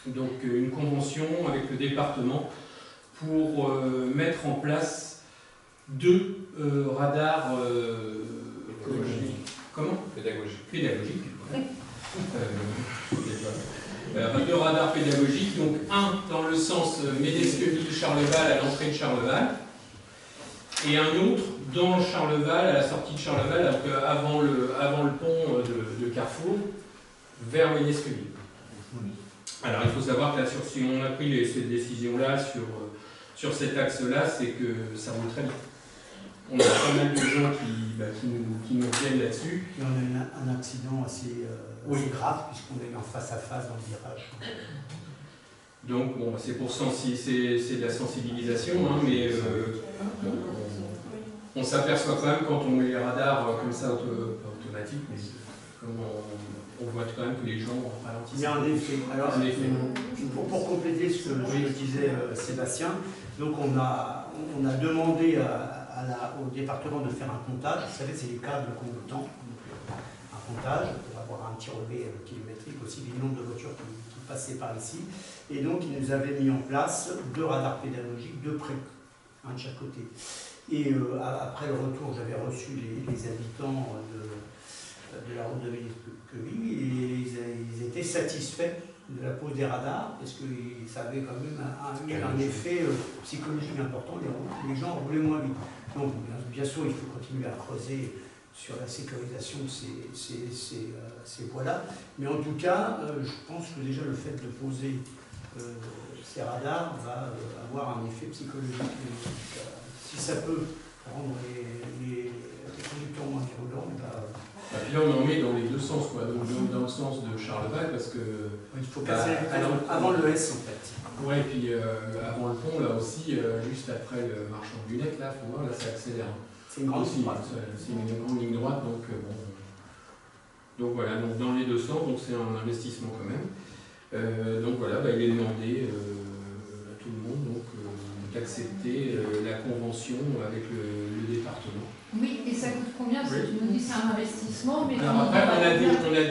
Donc une convention avec le département pour mettre en place 2 radars pédagogiques. 2 radars pédagogiques, donc un dans le sens Ménesqueville-Charleval à l'entrée de Charleval, et un autre dans Charleval, à la sortie de Charleval, donc avant le pont de Carrefour, vers Ménesqueville. Alors il faut savoir que là, si on a pris cette décision-là sur cet axe-là, c'est que ça roule très vite. On a pas mal de gens qui nous viennent là-dessus. Et on a eu un accident assez grave, puisqu'on est en face à face dans le virage. Donc bon, c'est pour c'est de la sensibilisation, hein, mais on s'aperçoit quand même quand on met les radars comme ça automatiques, mais on voit quand même que les gens ralentissent. Il y a un effet. Alors, pour compléter ce que disait Sébastien, donc on a demandé au département de faire un comptage. Vous savez, c'est les câbles qu'on tend, un comptage pour avoir un petit relevé kilométrique aussi du nombre de voitures qui passaient par ici. Et donc, ils nous avaient mis en place 2 radars pédagogiques, 2 près, un de chaque côté. Et après le retour, j'avais reçu les habitants de la route de Ménesqueville et ils étaient satisfaits de la pose des radars, parce que ça avait quand même un effet psychologique important, les gens roulaient moins vite. Donc bien sûr, il faut continuer à creuser sur la sécurisation de ces voies-là, mais en tout cas, je pense que déjà le fait de poser ces radars va avoir un effet psychologique. Si ça peut rendre les conducteurs moins virulents, et puis là, on en met dans les deux sens, quoi. Donc dans le sens de Charleval, parce que... il faut passer avant le S, en fait. Ouais, et puis avant le pont, là aussi, juste après le marchand de lunettes, là, faut voir, là, ça accélère. C'est une grande ligne droite. C'est une grande ligne droite, donc bon. Donc voilà, donc dans les deux sens, donc c'est un investissement quand même. Donc voilà, il est demandé à tout le monde donc d'accepter la convention avec le département. Oui, et ça coûte combien? Parce que tu nous dis c'est un investissement, mais alors après, on a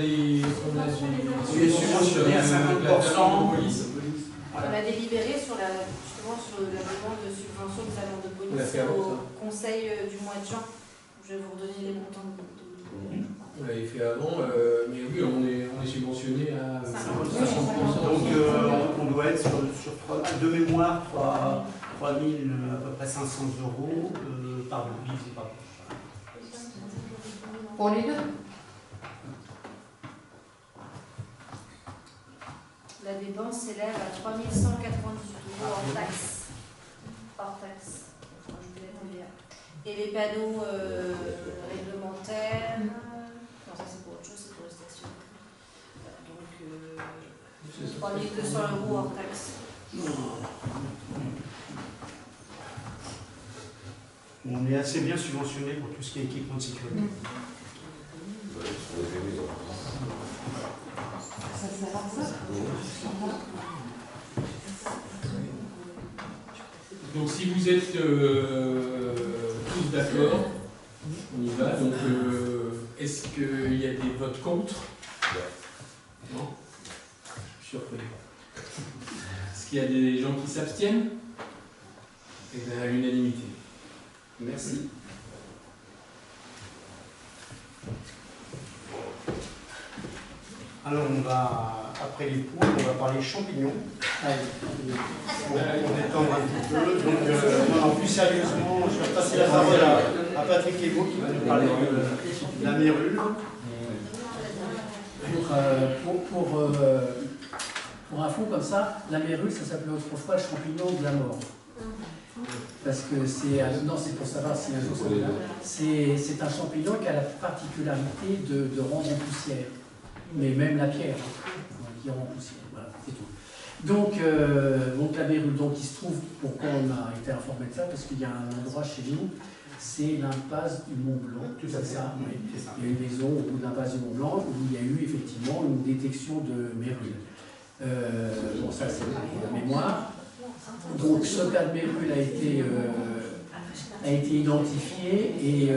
des subventionnés à 50%. On a délibéré sur justement sur la demande de subvention des agents de police au conseil du mois de juin. Je vais vous redonner les montants on l'avait fait avant, mais oui, on est subventionné à 50%. Donc on doit être sur de mémoire 3 000, à peu près 500 € par divisé par. Pour les deux. La dépense s'élève à 3 198 € hors taxe. Hors taxe. Et les panneaux réglementaires, non, ça c'est pour autre chose, c'est pour les stations. Donc 3 200 € hors taxe. On est assez bien subventionné pour tout ce qui est équipement de sécurité. Ça sert à ça. Donc si vous êtes tous d'accord, on y va. Donc est-ce qu'il y a des votes contre? Non? Je suis surpris. Est-ce qu'il y a des gens qui s'abstiennent? Et bien à l'unanimité. Merci. Alors on va, après les poules, on va parler champignons. Pour détendre un petit peu. Donc, non, plus sérieusement, je vais passer la parole à Patrick Evo qui va nous parler de la mérule. Pour un fond comme ça, la mérule, ça s'appelait autrefois le champignon de la mort. Parce que c'est pour savoir si un jour c'est un champignon qui a la particularité de rendre en poussière. Mais même la pierre, qui rend poussière. Voilà, c'est tout. Donc la mérule, donc il se trouve, pourquoi on a été informé de ça, parce qu'il y a un endroit chez nous, c'est l'impasse du Mont Blanc. Tout à fait. Ça, oui. Il y a une maison au bout de l'impasse du Mont Blanc où il y a eu effectivement une détection de mérule. Bon, ça c'est la mémoire. Donc ce cas de mérule a été identifié et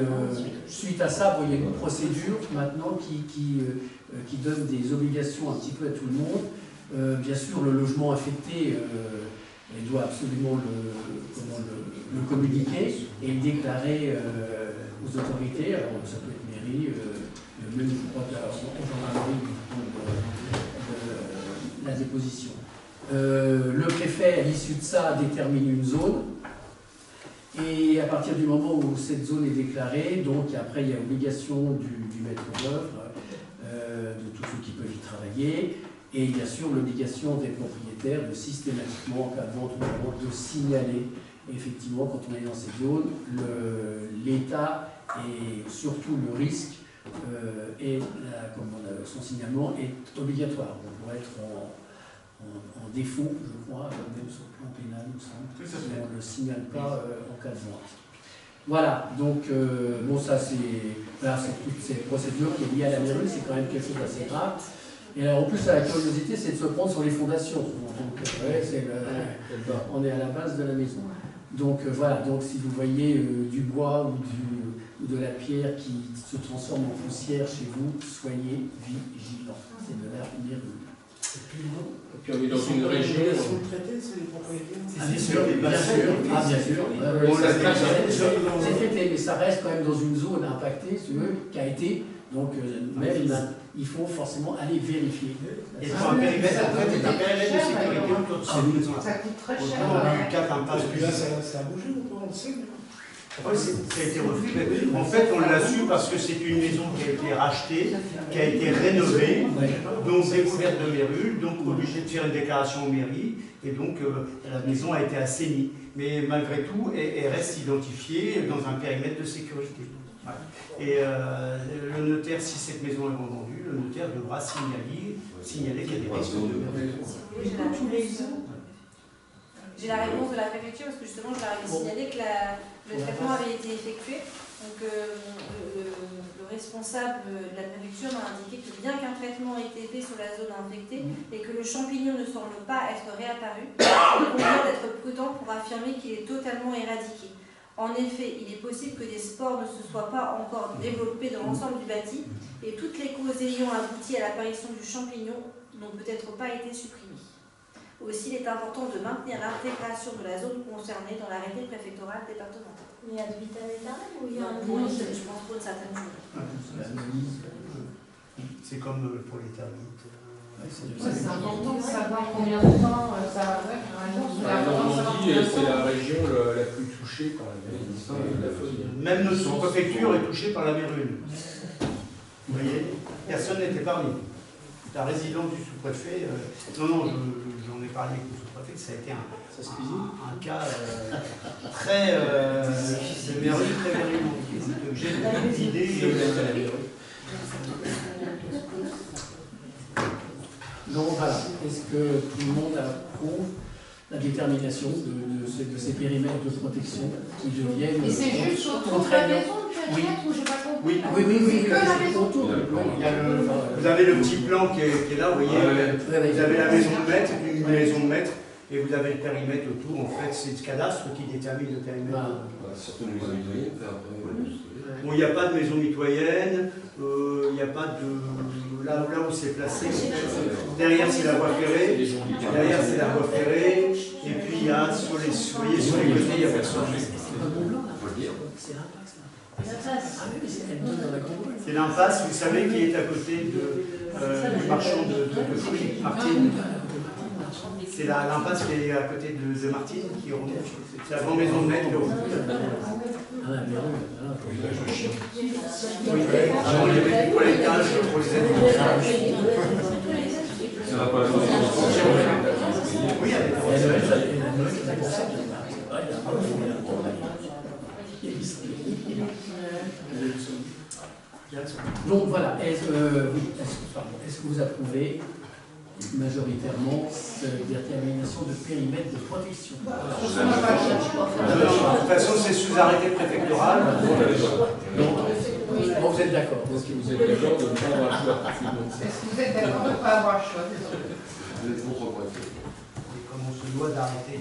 suite à ça, bon, il y a une procédure maintenant qui donne des obligations un petit peu à tout le monde. Bien sûr, le logement affecté, il doit absolument le communiquer et le déclarer aux autorités. Alors, ça peut être mairie, même je crois que la gendarmerie de la déposition. Le préfet, à l'issue de ça, détermine une zone. Et à partir du moment où cette zone est déclarée, donc après il y a obligation du maître d'œuvre, de tous ceux qui peuvent y travailler, et bien sûr l'obligation des propriétaires de systématiquement, en cas de vente ou de vente, de signaler effectivement quand on est dans cette zone l'état et surtout le risque et son signalement est obligatoire. On pourrait être en défaut, je crois, même sur le plan pénal, il me semble, si on ne le signale pas en cas de vente. Voilà, donc, bon, ça c'est toute cette procédure qui est liée à la mérule, c'est quand même quelque chose d'assez grave. Et alors, en plus, la curiosité, c'est de se prendre sur les fondations. Donc, on est à la base de la maison. Donc, voilà, donc si vous voyez du bois ou de la pierre qui se transforme en poussière chez vous, soyez vigilants. C'est de la mérule. Et puis on est dans une région. Bien sûr. C'est traité, mais ça reste quand même dans une zone impactée, qui a été, donc même il faut forcément aller vérifier. Il faut un périmètre, en fait, un périmètre de sécurité autour de cette maison-là. Ça coûte très cher. Du 4 impasse. Parce que là, ça a bougé ou pas, on le sait. Oui, ça a été refait. En fait, on l'a su parce que c'est une maison qui a été rachetée, qui a été rénovée, donc découverte de mérules, donc obligé de faire une déclaration en mairie, et donc la maison a été assainie. Mais malgré tout, elle reste identifiée dans un périmètre de sécurité. Voilà. Et le notaire, si cette maison est vendue, le notaire devra signaler qu'il y a des risques de mérules. J'ai la réponse de la préfecture parce que justement je leur avais signalé que le traitement avait été effectué. Donc le responsable de la préfecture m'a indiqué que bien qu'un traitement ait été fait sur la zone infectée et que le champignon ne semble pas être réapparu, il convient d'être prudent pour affirmer qu'il est totalement éradiqué. En effet, il est possible que des spores ne se soient pas encore développés dans l'ensemble du bâti et toutes les causes ayant abouti à l'apparition du champignon n'ont peut-être pas été supprimées. Aussi, il est important de maintenir l'intégration de la zone concernée dans l'arrêté préfectoral départemental. Mais ad vitam aeternam ou il y a un Oui, je pense pour une certaine chose. C'est comme pour les termites. C'est important de savoir combien de temps ça va faire. La Normandie, c'est la région la plus touchée par la mérule. Même notre sous-préfecture est touchée par la mérule. Vous voyez, personne n'est épargné. La résidence du sous-préfet, non, j'en ai parlé avec le sous-préfet, ça a été un cas très de mérule, très virulent. J'ai beaucoup d'idées. Donc voilà, est-ce que tout le monde approuve la détermination de ces périmètres de protection qui deviennent... Et c'est juste autour de la maison le périmètre ou j'ai pas compris? Oui, que la maison. Vous avez le petit plan qui est là, vous voyez, vous avez la maison de maître, une maison de maître, et vous avez le périmètre autour. En fait, c'est le cadastre qui détermine le périmètre. Surtout les maisons mitoyennes, après. Bon, il n'y a pas de maison mitoyenne, il n'y a pas de... Là où c'est placé, derrière c'est la voie ferrée, derrière c'est la voie ferrée, et puis il y a sur les côtés, il y a personne. C'est l'impasse, vous savez, qui est à côté du marchand de fruits, Martine. C'est l'impasse qui est à côté de Martine, qui remonte. C'est la grande maison de maître qui remonte. Oui, il y avait du toilettage pour les animaux. Ça va pas la chose. Oui, il y a Donc voilà, est-ce que vous approuvez majoritairement cette détermination de périmètre de protection? De toute façon, c'est sous arrêté préfectoral. Donc, vous êtes d'accord? Est-ce que vous êtes d'accord de ne pas avoir le choix? Est-ce que vous êtes d'accord de ne pas avoir le choix? Vous êtes contre quoi? Et comme on se doit d'arrêter,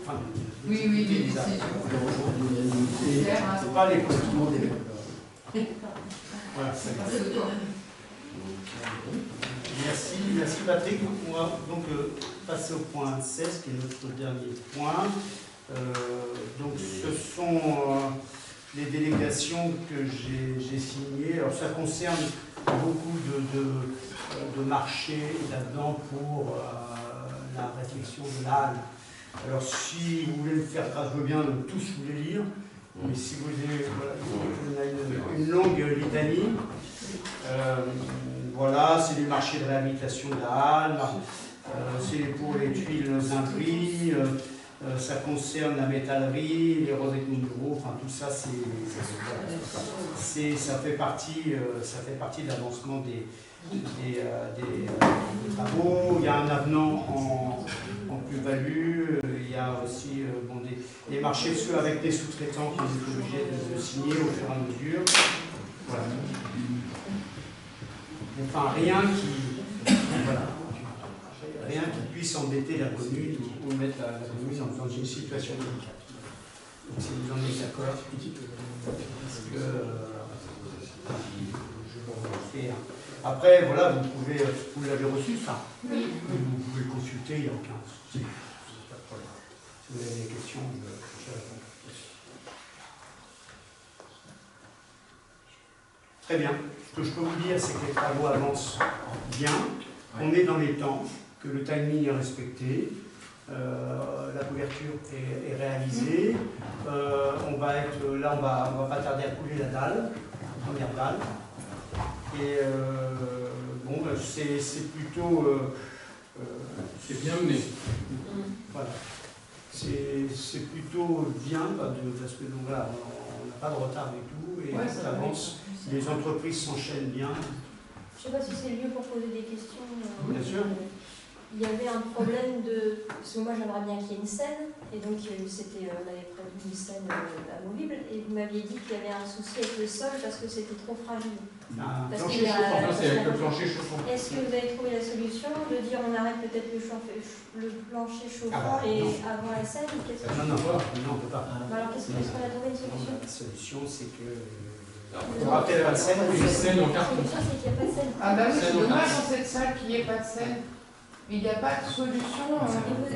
enfin, Oui, des décisions. C'est pas les comportements des Voilà, merci Patrick. On va donc passer au point 16, qui est notre dernier point. Donc ce sont les délégations que j'ai signées. Alors ça concerne beaucoup de marchés là-dedans pour la réflexion de l'âne. Alors si vous voulez le faire grâce, je veux bien tous vous les lire. Mais si vous avez une longue litanie, voilà, c'est les marchés de réhabilitation de la halle, c'est pour les tuiles imprises, ça concerne la métallerie, les revêtements de bureaux, enfin tout ça, ça fait partie de l'avancement des travaux. Il y a un avenant en plus-value, il y a aussi des marchés avec des sous-traitants qui sont obligés de signer au fur et à mesure. Voilà. Enfin, rien qui puisse embêter la commune ou mettre la commune dans une situation délicate. Donc si vous en êtes d'accord, parce que je vous fais. Après, voilà, vous l'avez reçu, ça. Oui. Vous pouvez le consulter, il n'y a aucun souci. Pas de problème. Si vous avez des questions, je réponds. Très bien. Ce que je peux vous dire, c'est que les travaux avancent bien, on est dans les temps, que le timing est respecté, la couverture est réalisée, on va pas tarder à couler la dalle, la première dalle. Et bon, c'est plutôt... c'est bien mené. Voilà. C'est plutôt bien, parce que donc là, on n'a pas de retard du tout, et ça avance. Les entreprises s'enchaînent bien. Je ne sais pas si c'est le lieu pour poser des questions. Bien sûr. Il y avait un problème de... Parce que moi j'aimerais bien qu'il y ait une scène, et donc on avait prévu une scène amovible, et vous m'aviez dit qu'il y avait un souci avec le sol parce que c'était trop fragile. Plancher chauffant. C'est avec le plancher chauffant. Est-ce que vous avez trouvé la solution de dire on arrête peut-être le plancher chauffant et avant la scène? Non, on ne peut pas. Alors qu'est-ce qu'on a trouvé une solution? La solution, c'est que... On aura peut-être pas de scène. Une scène en carton. La solution, c'est qu'il n'y a pas de scène. Ah bah oui, c'est dommage dans cette salle qu'il n'y ait pas de scène. Il n'y a pas de solution.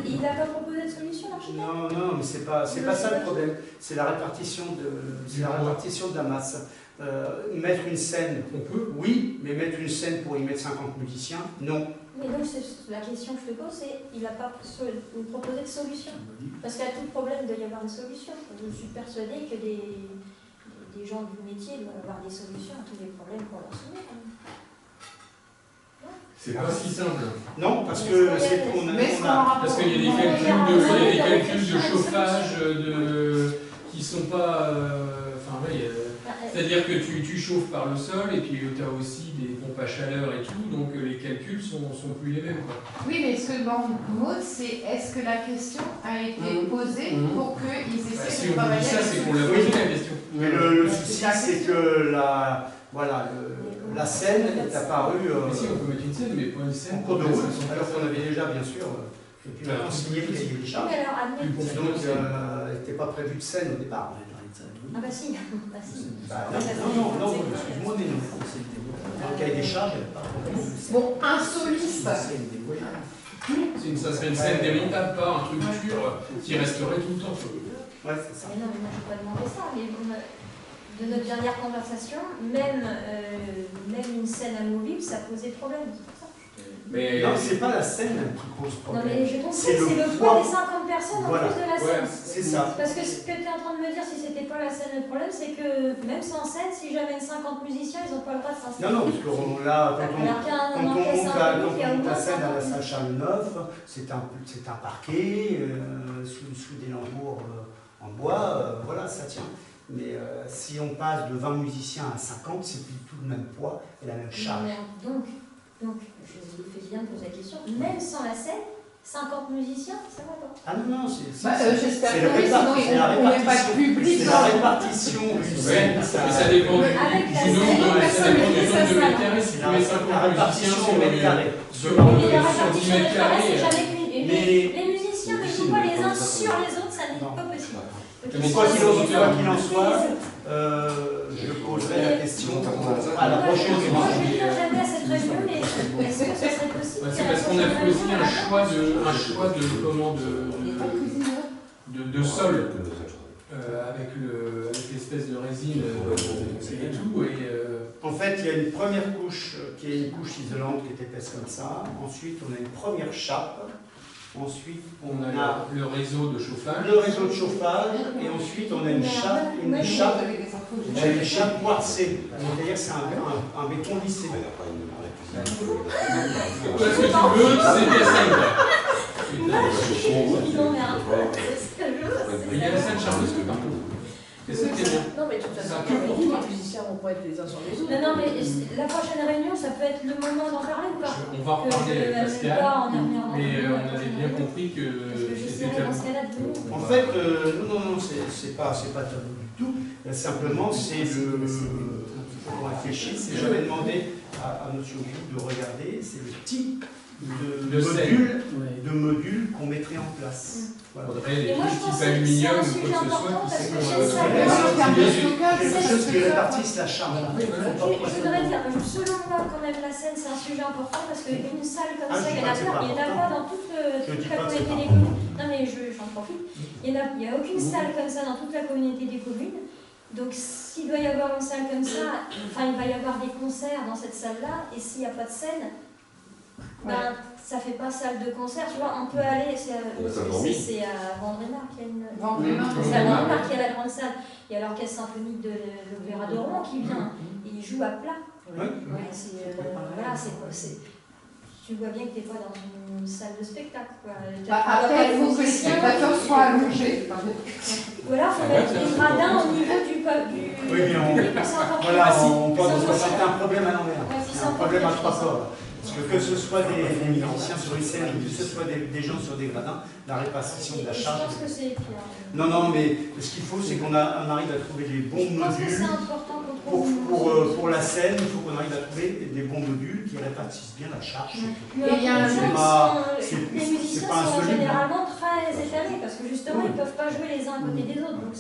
Il n'a pas proposé de solution, l'architecte? Non, mais c'est pas ça le problème. C'est la répartition de la masse. Mettre une scène, on peut, oui, mais mettre une scène pour y mettre 50 musiciens, non. Mais donc la question que je te pose, c'est il n'a pas proposé de solution. Parce qu'à tout problème, il doit y avoir une solution. Je suis persuadée que des gens du métier doivent avoir des solutions à tous les problèmes qu'on leur soumet. C'est pas si simple. Non, parce que parce qu'il y a des calculs de chauffage qui sont pas... c'est-à-dire que tu chauffes par le sol et puis tu as aussi des pompes à chaleur et tout, donc les calculs sont plus les mêmes. Quoi. Oui, mais ce que demande Maud, c'est est-ce que la question a été posée pour qu'ils essaient de travailler Si on dit ça, c'est qu'on l'a posé la question. Mais le souci, c'est que la scène est apparue... Mais si, on peut mettre une scène, mais pas une scène. En cours de route, alors qu'on avait déjà, bien sûr, signé le cahier des charges. Donc, il n'était pas prévu de scène au départ. Ah bah si, non, excuse-moi, mais non. Dans le cahier des charges, il n'y avait pas prévu. Bon, un soliste. Ça serait une scène démontable, pas un truc dur qui resterait tout le temps. Ouais, c'est ça. Mais non, mais moi je n'ai pas demandé ça. Mais de notre dernière conversation, même une scène amovible, ça posait problème. C'est pour ça. Mais non, c'est pas la scène qui pose problème. Non, mais je comprends, c'est le poids des 50 personnes en plus de la scène. C'est ça. Parce que ce que tu es en train de me dire, si c'était pas la scène, le problème, c'est que même sans scène, si j'amène 50 musiciens, ils n'ont pas le droit de s'installer. Non, parce que là, quand on monte la scène à la salle Charles-Neuf, c'est un parquet sous des lambeaux en bois, voilà, ça tient. Mais si on passe de 20 musiciens à 50, c'est plus tout le même poids et la même charge. Donc, je fais bien de poser la question, même sans la scène, 50 musiciens, ça va pas? Ah non, j'espère c'est que oui, sinon on met pas de public. C'est la répartition d'une scène. Mais ça dépend du nombre de mètres carrés. Si tu mets 50 musiciens sur 10 mètres carrés. Les musiciens ne jouent pas les uns sur les autres, ça n'est pas possible. Mais quoi qu'il en soit, je poserai la question à la prochaine réunion. Moi, je vais dire jamais à cette réunion, mais est-ce que ce serait possible? C'est parce qu'on a fait aussi un choix de sol avec l'espèce de résine et tout. En fait, il y a une première couche qui est une couche isolante qui est épaisse comme ça. Ensuite, on a une première chape. Ensuite, on a le réseau de chauffage. Et ensuite, on a une chape quartzée. C'est-à-dire que c'est un béton lissé. Ce que tu veux, c'est des scènes. Il y a la scène charmeuse que partout. C'est ça qui est bien. Non, mais de toute façon, les musiciens vont pas être les uns sur les autres. Non, mais la prochaine réunion, ça peut être le moment d'en parler ou pas? On va reparler avec Pascal, mais on avait bien compris que c'était tabou. En fait, non, c'est pas tabou du tout. Simplement, c'est on réfléchit. J'avais demandé à M. Guy de regarder, c'est le type de module qu'on mettrait en place. Voilà. Des trucs type aluminium ou quoi que ce soit quelque chose qui répartisse la charge. Je voudrais dire, selon moi, quand même, la scène, c'est un sujet important parce qu'une salle comme ça, il n'y en a pas dans toute la communauté des communes. Non, mais j'en profite. Il n'y a aucune salle comme ça dans toute la communauté des communes. Donc s'il doit y avoir une salle comme ça, enfin il va y avoir des concerts dans cette salle-là, et s'il n'y a pas de scène, ben, ça fait pas salle de concert, tu vois, on peut aller, c'est à Vendrémar qui a une... C'est à Vendrémar qui a la grande salle. Il y a l'orchestre symphonique de l'Opéra de Rouen qui vient, et il joue à plat. Voilà, tu vois bien que tu n'es pas dans une salle de spectacle. Après, il faut que les spectateurs soient allongés. Voilà, il faut mettre des gradins au niveau du oui, mais on pense que c'est un problème à l'envers. C'est un problème à trois corps. Parce que ce soit des musiciens sur une scène ou que ce soit des gens sur des gradins, la répartition de la charge. Je pense que c'est pire. Non, mais ce qu'il faut, c'est qu'on arrive à trouver les bons modules. Pour la scène, il faut qu'on arrive à trouver des bons modules qui répartissent bien la charge. Les musiciens sont généralement très étalés parce que justement ils ne peuvent pas jouer les uns à côté des autres. Donc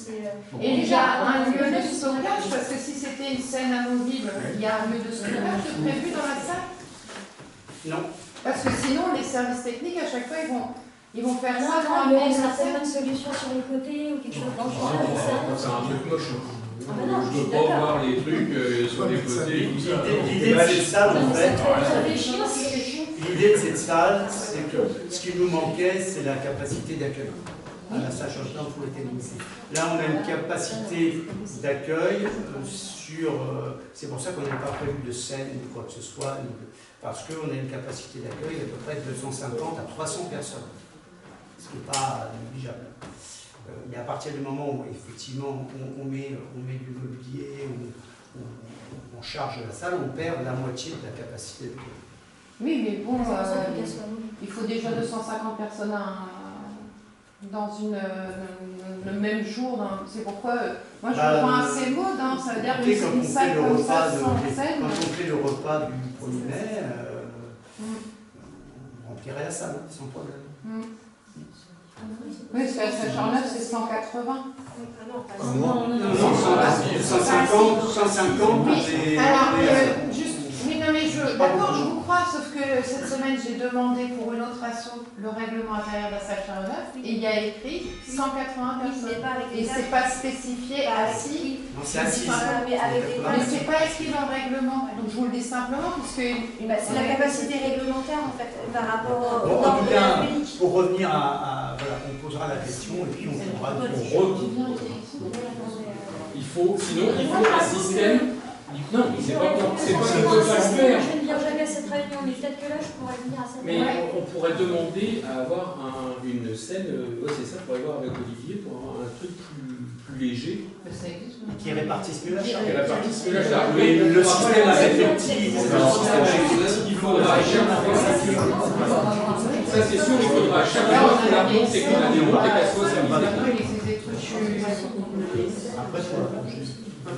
et il y a un lieu de stockage, parce que si c'était une scène amovible, il y a un lieu de stockage prévu dans la salle? Non. Parce que sinon, les services techniques, à chaque fois, ils vont faire ça. Non, mais certaines solutions sur les côtés ou quelque chose dans le genre. C'est un truc moche. Je ne veux pas voir les trucs sur les côtés. L'idée de cette salle, en fait, l'idée de cette salle, c'est que ce qui nous manquait, c'est la capacité d'accueil. À la salle Changeant, il faut être limité. Là, on a une capacité d'accueil sur... c'est pour ça qu'on n'a pas prévu de scène ou quoi que ce soit, parce qu'on a une capacité d'accueil d'à peu près de 250 à 300 personnes. Ce qui n'est pas négligeable. Mais à partir du moment où, effectivement, on met du mobilier, on charge la salle, on perd la moitié de la capacité d'accueil. Oui, mais bon, il faut déjà 250 personnes dans le même jour. C'est pourquoi moi je prends assez mode, ça veut dire une salle comme ça sans scène. Quand on fait le repas du 1er mai, on remplirait la salle sans problème. Oui, parce qu'à Saint-Charles-Neuf, c'est 180. Non, 150. Oui, alors, oui, non, mais d'accord, je vous crois, sauf que cette semaine, j'ai demandé pour une autre asso le règlement intérieur de la salle Charles-Neuf, et il y a écrit 180 personnes. Et c'est pas spécifié assis. Non, c'est assis. Mais c'est pas écrit dans le règlement. Donc je vous le dis simplement, puisque c'est la capacité réglementaire en fait, par rapport au en tout cas, pour revenir à voilà, on posera la question et puis on pourra sinon il faut un système. Non, c'est pas qu'on ne peut pas le faire. Je ne viens jamais à cette réunion, mais peut-être que là je pourrais venir à cette réunion. Mais on pourrait demander à avoir une scène, c'est ça, pour aller voir avec Olivier, pour avoir un truc plus léger. Qui répartisse mieux la charge. Qui répartisse mieux la charge. Mais le système affectif, il faudra à chaque fois. Ça c'est sûr, il faudra à chaque fois que la monte et qu'on a des routes et qu'elle soit servie. Après, il faut la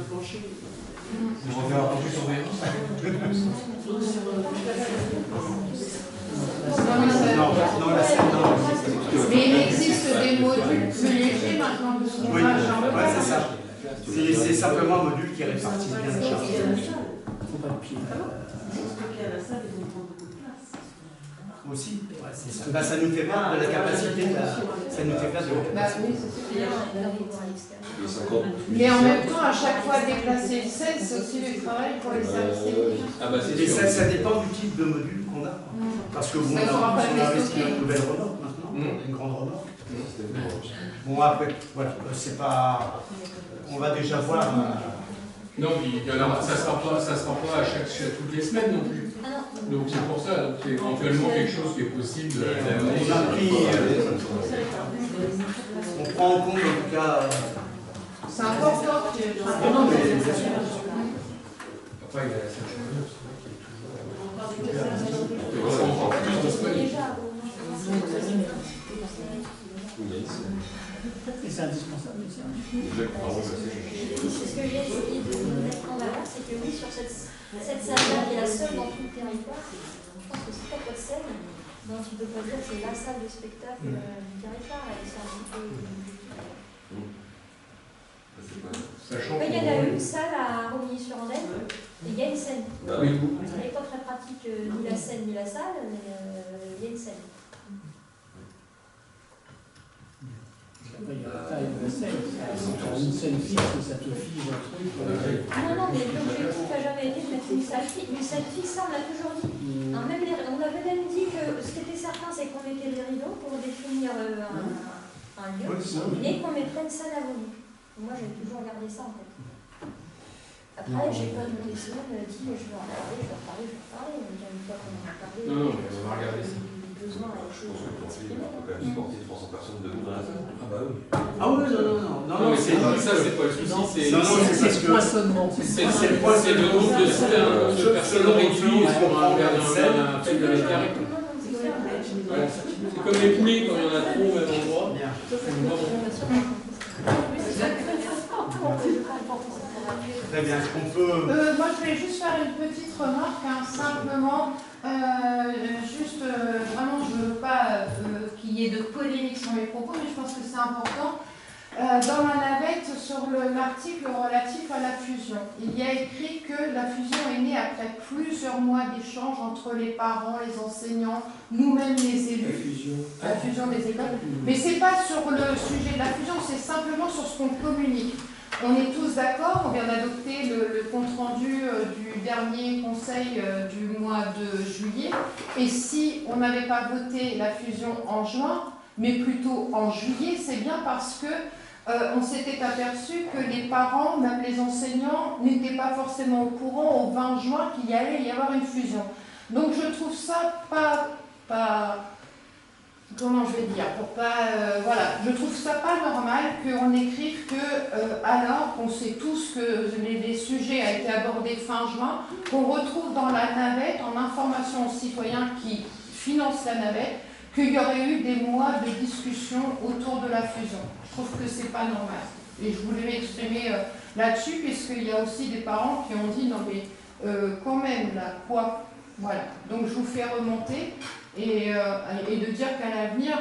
plancher. On va faire un peu de surveillance. Non, la scène, non. Mais il existe des modules plus légers maintenant que ce qu'on a. Oui, c'est ça. C'est simplement un module qui répartit bien la charge. Aussi, c'est ça. Ça nous fait perdre de la capacité. Ça nous fait perdre de la capacité. Mais en même temps, à chaque fois déplacer une scène, c'est aussi du travail pour les services techniques. Et ça dépend du type de module qu'on a. Parce que bon, on a investi une nouvelle remorque maintenant, une grande remorque. Bon, après, voilà, c'est pas. On va déjà voir. Non, ça ne sera pas à toutes les semaines non plus. Donc c'est pour ça, donc c'est éventuellement quelque chose qui est possible d'amener. On prend en compte en tout cas. C'est important que. Non, mais bien sûr. Après, il y a la salle qui est toujours encore plus disponible. Et c'est indispensable. C'est ce que j'ai essayé de mettre en valeur, c'est que oui, sur cette salle-là, qui est la seule dans tout le territoire, je pense que c'est pas votre scène, donc tu ne peux pas dire que c'est la salle de spectacle du territoire, et c'est un petit peu... Il y a une salle à Romilly-sur-Andenne, et il y a une scène. Oui. Ce n'est pas très pratique ni la scène ni la salle, mais il y a une scène. il y a la taille de la scène. Quand une scène fixe, ça te fige un truc. Non, mais l'objectif n'a jamais été de mettre une salle fixe, ça on l'a toujours dit. On avait même dit que ce qui était certain, c'est qu'on mettait les rideaux pour définir un lieu, et qu'on mettrait une salle à voler. Moi, j'ai toujours gardé ça en tête. Après, j'ai pas de des semaines dit je vais en parler, mais une fois qu'on en a parlé, non, mais on va regarder ça. Besoin à Je pense que pour film, on peut quand même supporter 300 personnes debout dans la salle. Ah bah oui. Ah oui, non, mais c'est ça, c'est pas le souci, c'est le poissonnement. C'est le nombre de personnes réduites sur un truc de mètre carré. C'est comme les poulets, quand il y en a trop au même endroit. Très bien, est-ce qu'on peut... Moi, je voulais juste faire une petite remarque, simplement. Vraiment, je ne veux pas qu'il y ait de polémique sur mes propos, mais je pense que c'est important. Dans la navette, sur l'article relatif à la fusion, il y a écrit que la fusion est née après plusieurs mois d'échanges entre les parents, les enseignants, nous-mêmes les élus. La fusion des écoles. Mais ce n'est pas sur le sujet de la fusion, c'est simplement sur ce qu'on communique. On est tous d'accord, on vient d'adopter le compte-rendu du dernier conseil du mois de juillet. Et si on n'avait pas voté la fusion en juin, mais plutôt en juillet, c'est bien parce que on s'était aperçu que les parents, même les enseignants, n'étaient pas forcément au courant au 20 juin qu'il y allait y avoir une fusion. Donc je trouve ça pas comment je vais dire, voilà, je trouve ça pas normal qu'on écrive que, alors qu'on sait tous que les sujets ont été abordés fin juin, qu'on retrouve dans la navette, en information aux citoyens qui financent la navette, qu'il y aurait eu des mois de discussion autour de la fusion. Je trouve que c'est pas normal. Et je voulais m'exprimer là-dessus, puisqu'il y a aussi des parents qui ont dit, non mais quand même, là, quoi? Voilà, donc je vous fais remonter. Et de dire qu'à l'avenir,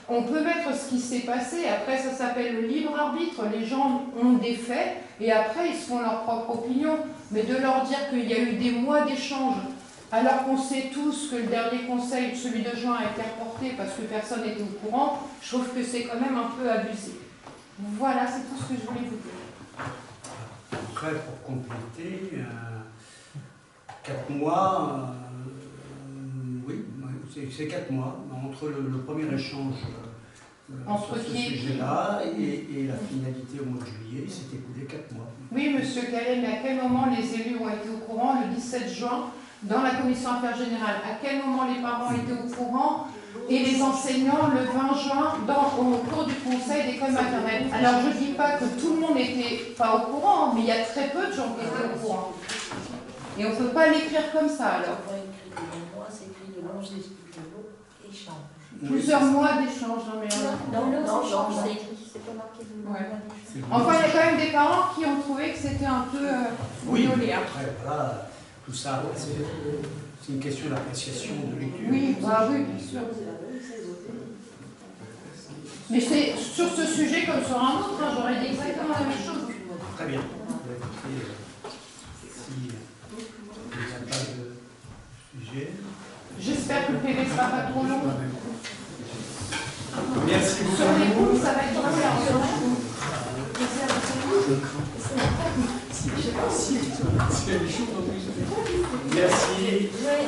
on peut mettre ce qui s'est passé, après ça s'appelle le libre arbitre, les gens ont des faits, et après ils se font leur propre opinion, mais de leur dire qu'il y a eu des mois d'échanges, alors qu'on sait tous que le dernier conseil, celui de juin, a été reporté parce que personne n'était au courant, je trouve que c'est quand même un peu abusé. Voilà, c'est tout ce que je voulais vous dire. Après, pour compléter, 4 mois... oui, c'est 4 mois, entre le premier échange sur ce sujet-là et la finalité au mois de juillet, il s'est écoulé 4 mois. Oui, monsieur Calais, mais à quel moment les élus ont été au courant le 17 juin dans la commission affaires générales? À quel moment les parents étaient au courant et les enseignants le 20 juin au cours du conseil d'école maternelle? Alors je ne dis pas que tout le monde n'était pas au courant, mais il y a très peu de gens qui étaient au courant. Et on ne peut pas l'écrire comme ça alors. Plusieurs mois d'échange, non mais... c'est écrit, c'est pas marqué. Enfin, il y a quand même des parents qui ont trouvé que c'était un peu violé. Après, voilà, tout ça, c'est une question d'appréciation, de lecture. Oui, oui, bien sûr. Mais c'est sur ce sujet comme sur un autre, j'aurais dit exactement la même chose. Très bien. Si il n'y a pas de sujet... J'espère que le PV ne sera pas trop long. Merci beaucoup. Sur les poules, ça va être trop bien. Merci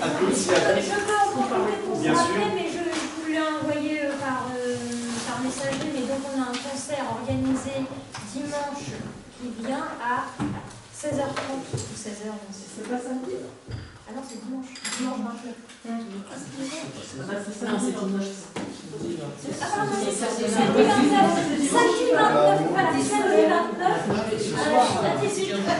à tous et à toutes. Je peux en parler pour bien après, sûr. mais je voulais envoyer par messager, mais donc on a un concert organisé dimanche qui vient à 16h30 ou 16h, c'est pas samedi. Ah non, c'est dimanche. Dimanche 29. Non, c'est dimanche. Ah pardon, c'est samedi 29. Samedi 29, voilà, samedi 29.